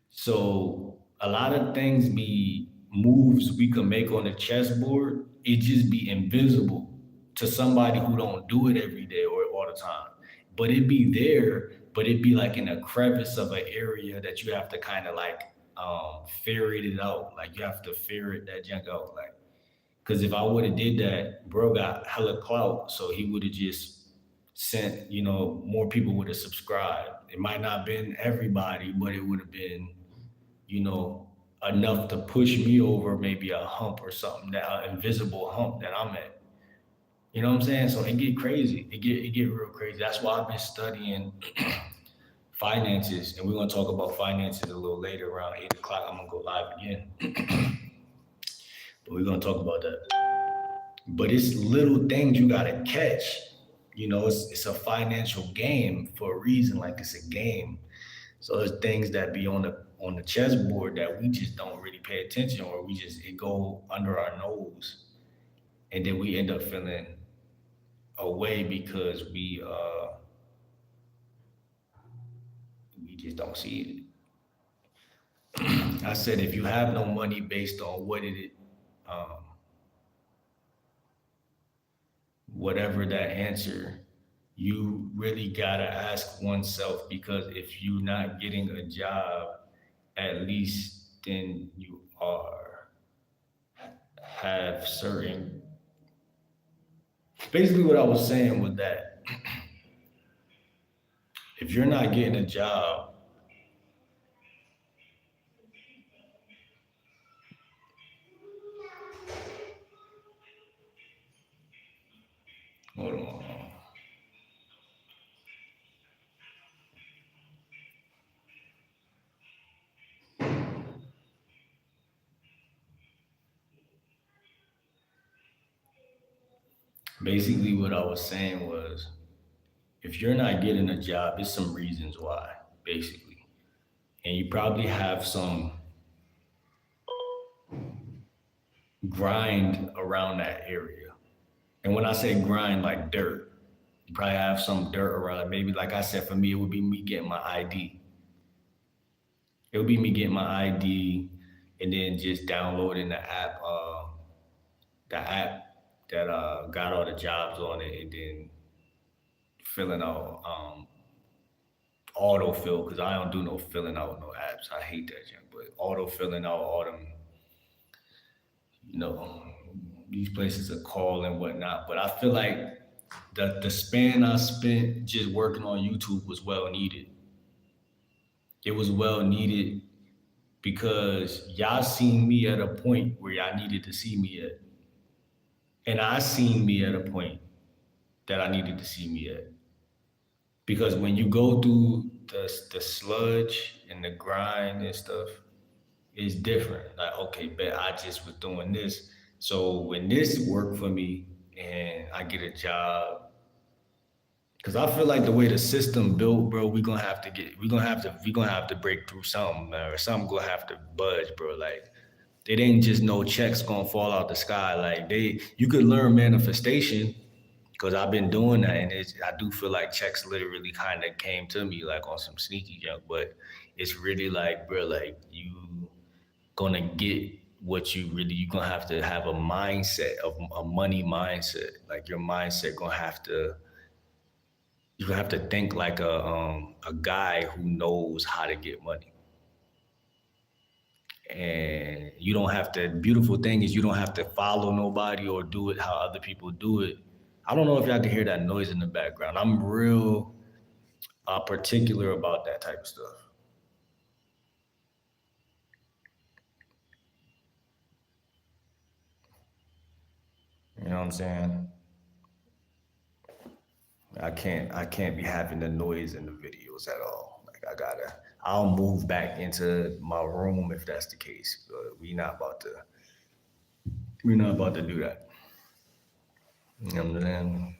So a lot of things be moves we can make on the chessboard. It just be invisible to somebody who don't do it every day or all the time. But it be there, but it be like in a crevice of an area that you have to kind of like ferret it out. Like you have to ferret that junk out. Like, cause if I would have did that, bro got hella clout, so he would have just sent, more people would have subscribed. It might not been everybody, but it would have been, you know, enough to push me over maybe a hump or something, that invisible hump that I'm at. You know what I'm saying? So it get crazy. It get real crazy. That's why I've been studying finances, and we're gonna talk about finances a little later around 8 o'clock. I'm gonna go live again, but we're gonna talk about that. But it's little things you gotta catch. It's a financial game for a reason. Like it's a game. So there's things that be on the chessboard that we just don't really pay attention, or we just it go under our nose, and then we end up feeling away because we just don't see it. I said if you have no money based on um, whatever that answer, you really gotta ask oneself, because if you're not getting a job, at least then you are have certain. Basically, what I was saying was that if you're not getting a job, hold on. Basically, what I was saying was if you're not getting a job, there's some reasons why, basically. And you probably have some grind around that area. And when I say grind, like dirt, you probably have some dirt around it. Maybe, like I said, for me, it would be me getting my ID. It would be me getting my ID and then just downloading the app that got all the jobs on it, and then filling out autofill, because I don't do no filling out no apps. I hate that junk. But auto filling out all them, you know, these places are call and whatnot. But I feel like the span I spent just working on YouTube was well needed. It was well needed because y'all seen me at a point where y'all needed to see me at. And I seen me at a point that I needed to see me at. Because when you go through the sludge and the grind and stuff, it's different. Like, okay, bet I just was doing this. So when this worked for me and I get a job, because I feel like the way the system built, bro, we gonna have to break through something, man, or something gonna have to budge, bro. Like it ain't just no checks gonna fall out the sky. Like you could learn manifestation, because I've been doing that, and I do feel like checks literally kind of came to me like on some sneaky junk. But it's really like, bro, like you gonna get what you gonna have to have a mindset of a money mindset. Like your mindset gonna have to You have to think like a guy who knows how to get money. And you don't have to. Beautiful thing is you don't have to follow nobody or do it how other people do it. I don't know if y'all can hear that noise in the background. I'm real particular about that type of stuff. You know what I'm saying? I can't be having the noise in the videos at all. Like I'll move back into my room if that's the case. But we're not about to do that. You know what I'm saying?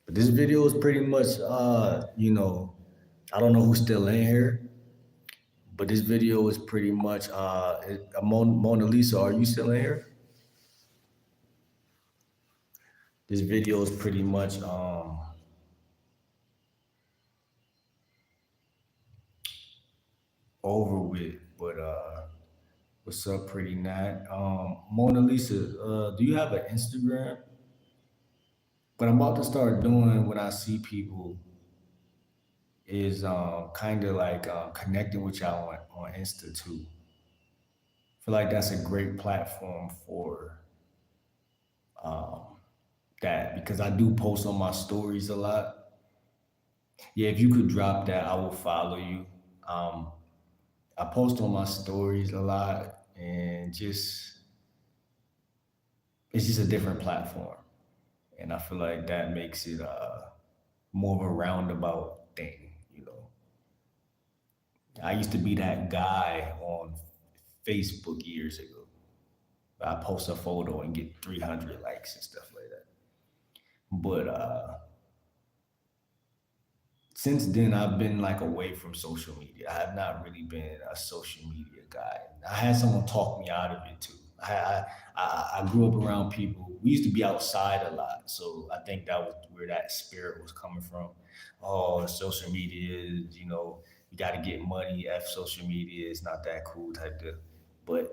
But this video is pretty much I don't know who's still in here, but this video is pretty much Mona Lisa, are you still in here? This video is pretty much over with, but what's up, pretty Nat? Mona Lisa, do you have an Instagram? What I'm about to start doing when I see people is kind of like connecting with y'all on Insta too. I feel like that's a great platform for that because I do post on my stories a lot. Yeah, if you could drop that, I will follow you. Um, I post on my stories a lot, and just it's just a different platform, and I feel like that makes it more of a roundabout thing. I used to be that guy on Facebook years ago. I post a photo and get 300 likes and stuff like that. But since then, I've been like away from social media. I have not really been a social media guy. I had someone talk me out of it too. I grew up around people. We used to be outside a lot, so I think that was where that spirit was coming from. Oh, social media is, you got to get money. F social media is not that cool type of. But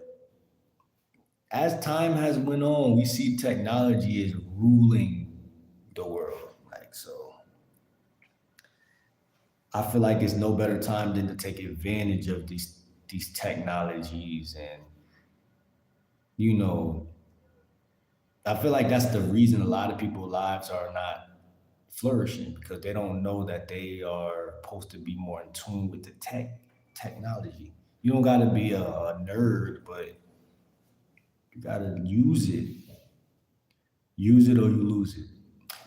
as time has went on, we see technology is ruling the world. Like so, I feel like it's no better time than to take advantage of these technologies, and you know, I feel like that's the reason a lot of people's lives are not flourishing because they don't know that they are supposed to be more in tune with the technology. You don't got to be a nerd, but you got to use it or you lose it.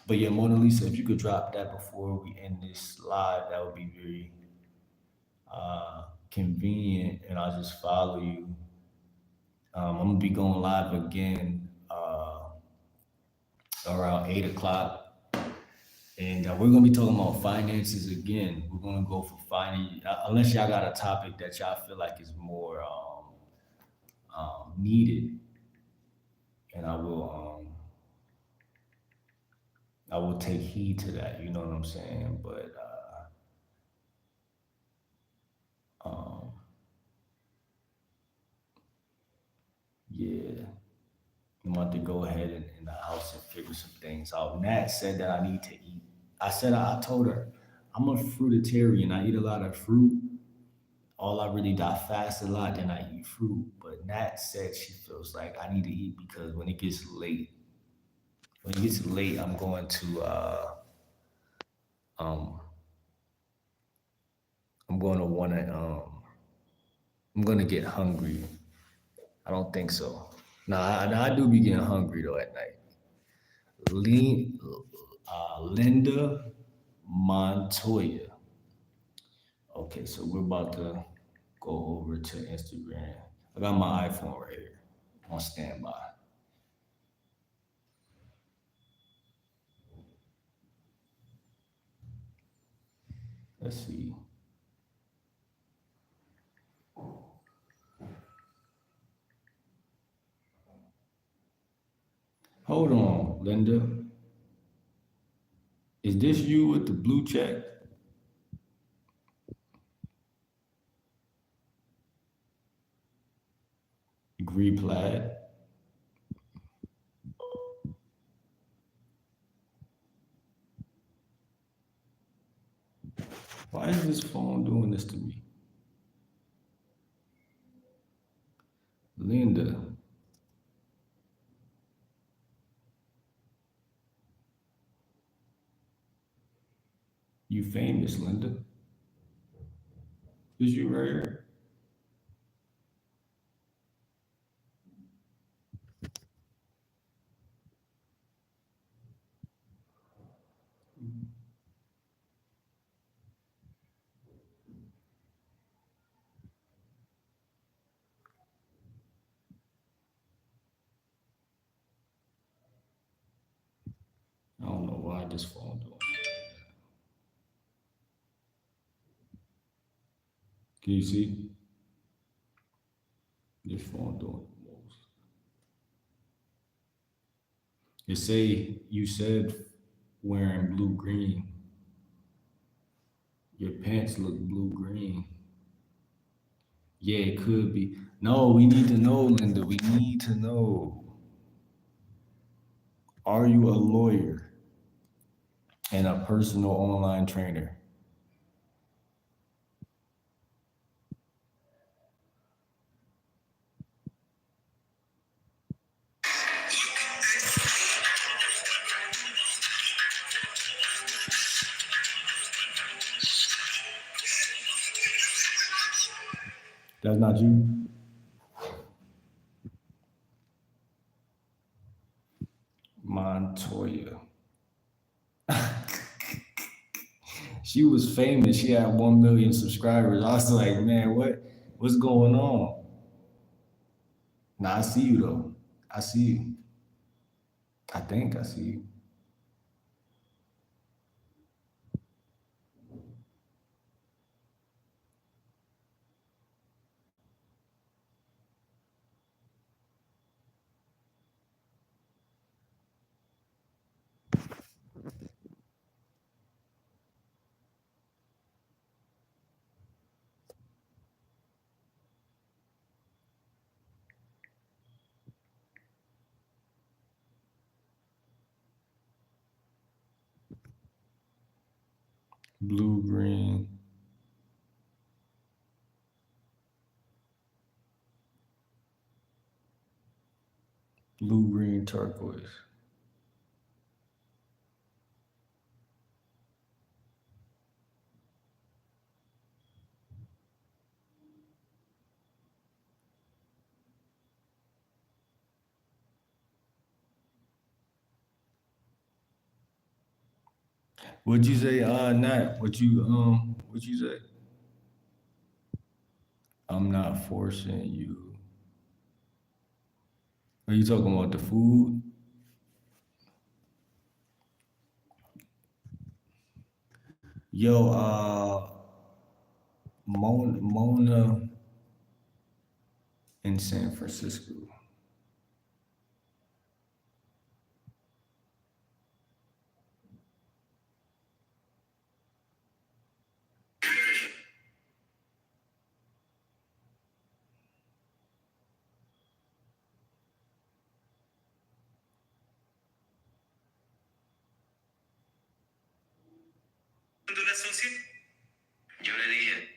But yeah, Mona Lisa, if you could drop that before we end this live, that would be very convenient, and I'll just follow you. I'm gonna be going live again around 8 o'clock, and we're gonna be talking about finances again. We're gonna go for finance, unless y'all got a topic that y'all feel like is more needed, and I will take heed to that. You know what I'm saying? But yeah. I'm about to go ahead in the house and figure some things out. Nat said that I need to eat. I told her, I'm a fruitarian. I eat a lot of fruit. All I really I fast a lot, then I eat fruit. But Nat said she feels like I need to eat because when it gets late, um I'm going to wanna I'm gonna get hungry. I don't think so. Nah, I do be getting hungry though at night. Linda Montoya. Okay, so we're about to go over to Instagram. I got my iPhone right here on standby. Let's see. Hold on, Linda. Is this you with the blue check? Green plaid? Why is this phone doing this to me? Linda, you famous, Linda. Is you right here? I don't know why this phone doing that. Can you see? This phone doing the most. It say you said wearing blue green. Your pants look blue green. Yeah, it could be. No, we need to know, Linda. We need to know. Are you a lawyer and a personal online trainer? That's not you? Montoya. She was famous. She had 1 million subscribers. I was like, man, what's going on? Nah, I see you though. I see you. I think I see you. Blue, green, blue, green, turquoise. What'd you say? Not what you say? I'm not forcing you. Are you talking about the food? Yo, Mona in San Francisco. Yo le dije,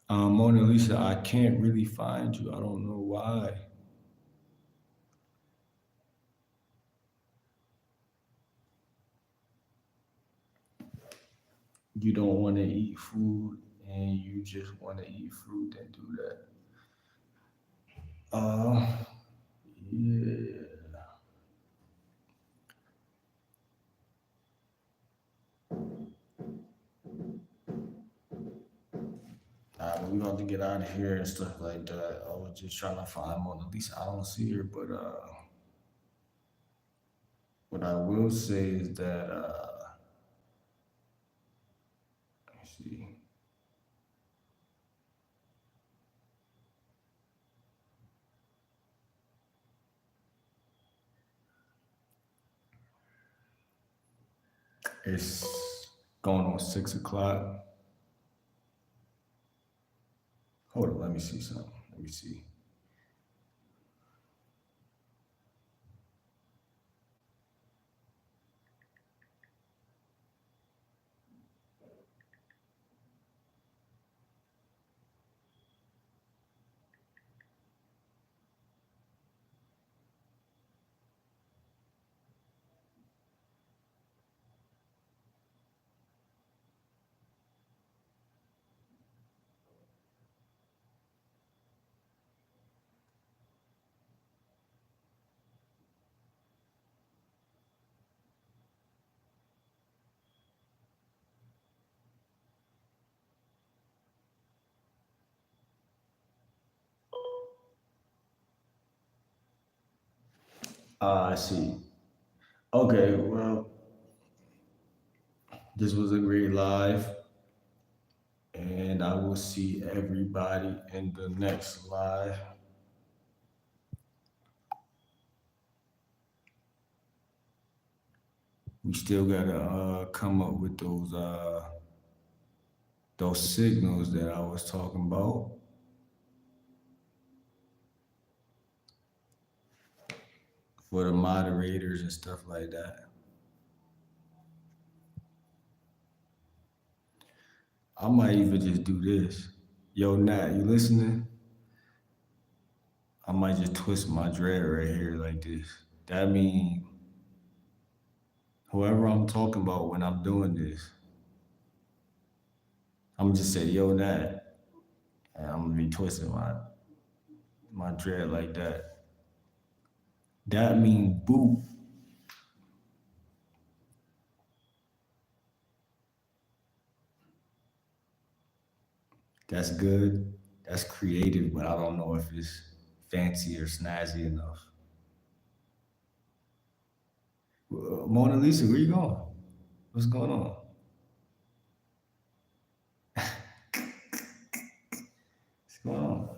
Mona Lisa, I can't really find you. I don't know why. You don't want to eat food and you just want to eat fruit and do that. Uh, yeah. We about to get out of here and stuff like that. I was just trying to find Mona Lisa. I don't see her, but what I will say is that let me see. It's going on 6 o'clock. Hold on, let me see something. Let me see. I see. Okay, well, this was a great live, and I will see everybody in the next live. We still gotta come up with those signals that I was talking about for the moderators and stuff like that. I might even just do this. Yo, Nat, you listening? I might just twist my dread right here like this. That mean whoever I'm talking about when I'm doing this, I'm gonna just say, yo, Nat, and I'm gonna be twisting my dread like that. That mean boot. That's good. That's creative, but I don't know if it's fancy or snazzy enough. Mona Lisa, where you going? What's going on? What's going on?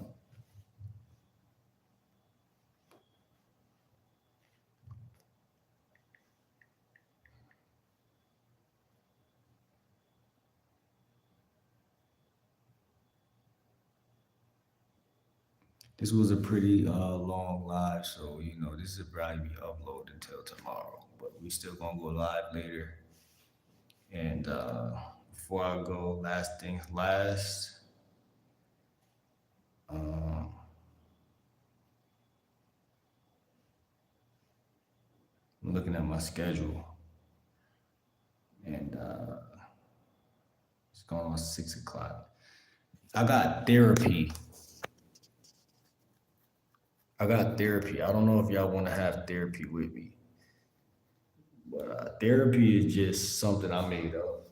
This was a pretty long live, so this will probably be uploaded until tomorrow. But we still gonna go live later. And before I go, last things last. Um, I'm looking at my schedule, and it's going on 6 o'clock. I got therapy. I got therapy. I don't know if y'all want to have therapy with me, but therapy is just something I made up.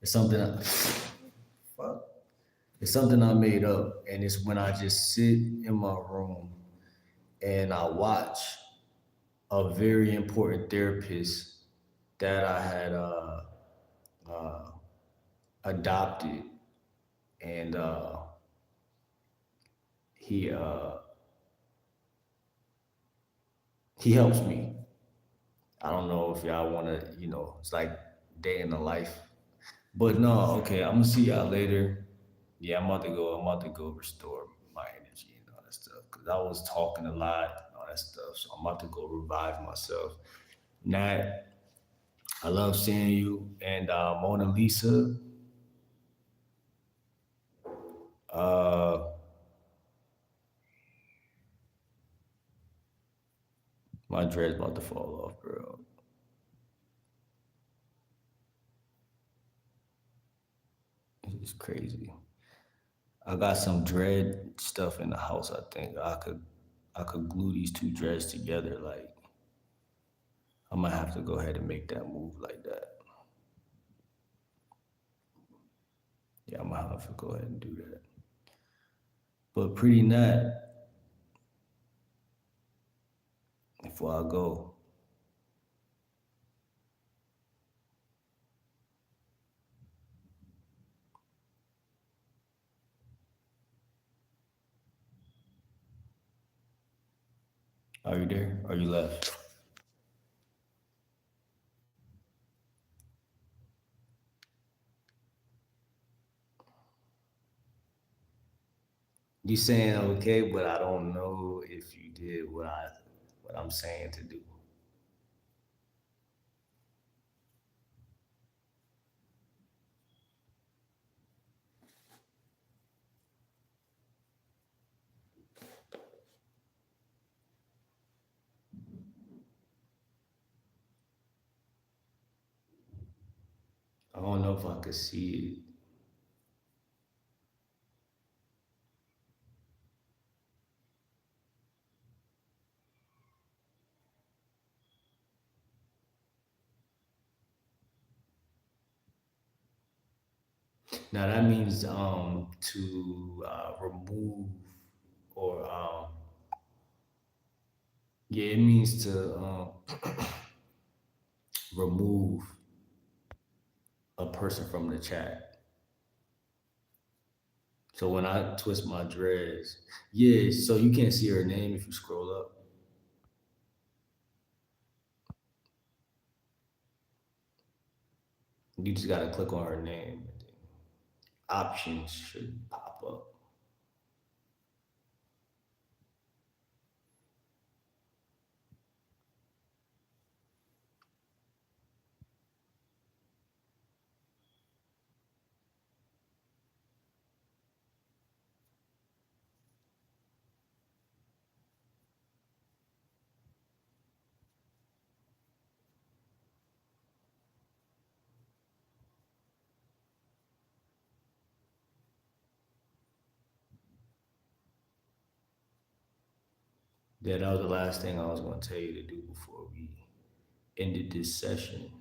It's something. Fuck. It's something I made up, and it's when I just sit in my room and I watch a very important therapist that I had uh, adopted, and he uh, he helps me. I don't know if y'all want to, it's like day in the life. But no, okay, I'm gonna see y'all later. Yeah, I'm about to go. I'm about to go restore my energy and all that stuff because I was talking a lot and all that stuff. So I'm about to go revive myself. Nat, I love seeing you, and Mona Lisa. Uh, my dread's about to fall off, bro. It's crazy. I got some dread stuff in the house. I think I could glue these two dreads together. Like I might have to go ahead and make that move like that. Yeah, I might have to go ahead and do that. But pretty Nat, before I go, are you there? Are you left? You saying okay, but I don't know if you did what I'm saying to do. I don't know if I could see it. Now that means to remove or yeah, it means to remove a person from the chat. So when I twist my dreads, yeah, so you can't see her name if you scroll up. You just gotta click on her name. Options should pop up. Yeah, that was the last thing I was gonna tell you to do before we ended this session.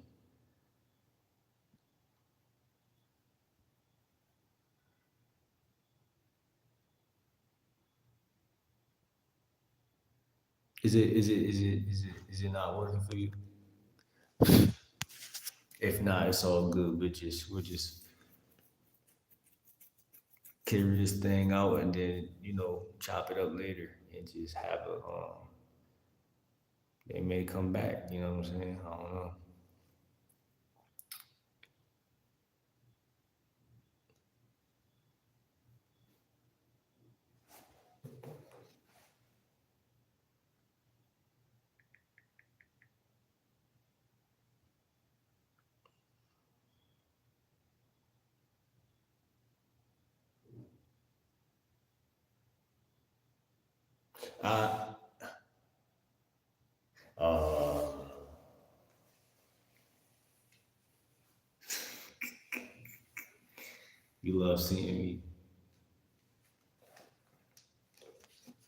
Is it not working for you? If not, it's all good. We'll just carry this thing out and then chop it up later and just have a they may come back. You know what I'm saying? I don't know. I uh you love seeing me.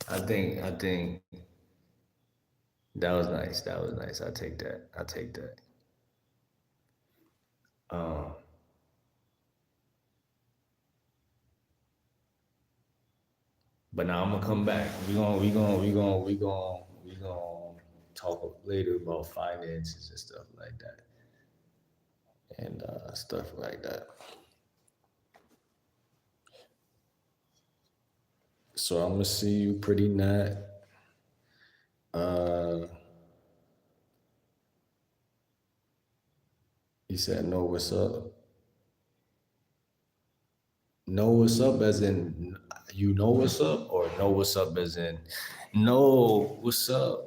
I think that was nice. That was nice. I take that. I take that. Um, but now I'm gonna come back. We gonna talk later about finances and stuff like that, and stuff like that. So I'm gonna see you pretty nat. Uh, you said know what's up. Know what's up as in you know what's up, or know what's up as in know what's up.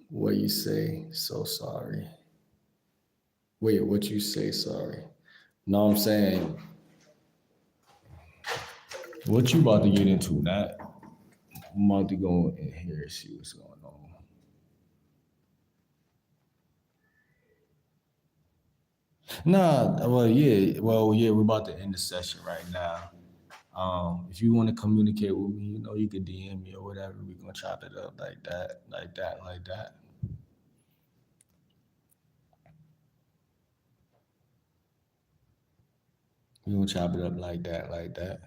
What you say? So sorry. Wait, what you say? Sorry. No, I'm saying what you about to get into. Not I'm about to go in here and see what's going on. Nah, well, yeah, we're about to end the session right now. If you want to communicate with me, you can DM me or whatever. We're gonna chop it up like that, like that, like that. We're gonna chop it up like that, like that.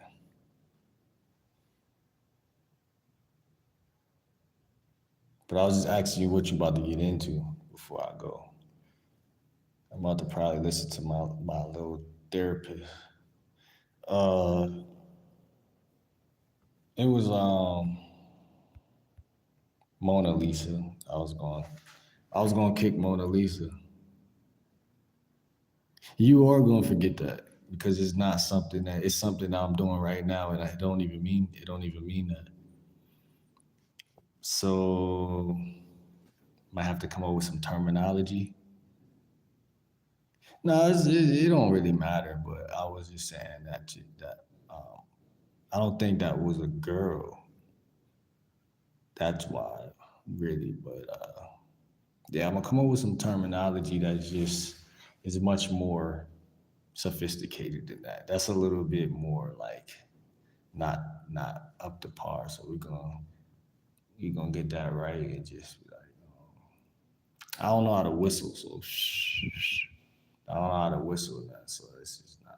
But I was just asking you what you about to get into before I go. I'm about to probably listen to my little therapist. Uh, it was Mona Lisa. I was going kick Mona Lisa. You are gonna forget that because it's not something that it's something that I'm doing right now, and I don't even mean it. Don't even mean that. So might have to come up with some terminology. No, it don't really matter. But I was just saying that I don't think that was a girl. That's why, really. But yeah, I'm gonna come up with some terminology that just is much more sophisticated than that. That's a little bit more like not not up to par. So we're gonna get that right and just be like, I don't know how to whistle, so shh, shh. I don't know how to whistle that, so it's just not.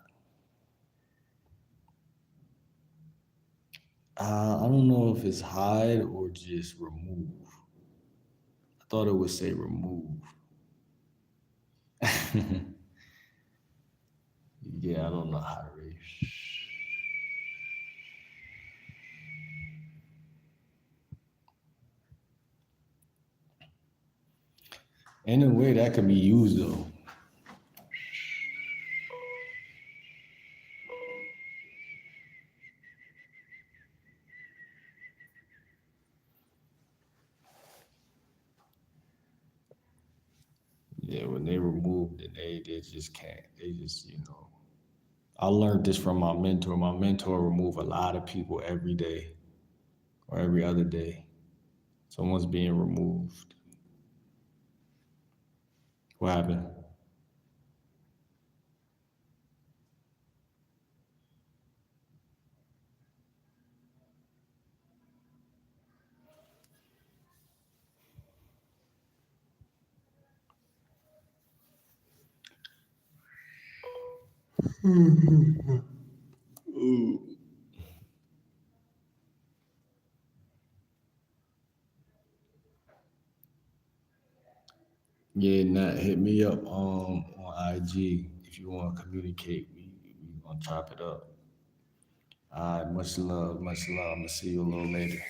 I don't know if it's hide or just remove. I thought it would say remove. Yeah, I don't know how to read. Anyway, that could be used though. Yeah, when they removed it, they just can't. They just I learned this from my mentor. My mentor remove a lot of people every day or every other day. Someone's being removed. What happened? Yeah, Nat, hit me up on IG if you want to communicate. We gonna chop it up. All right, much love, much love. I'm gonna see you a little later.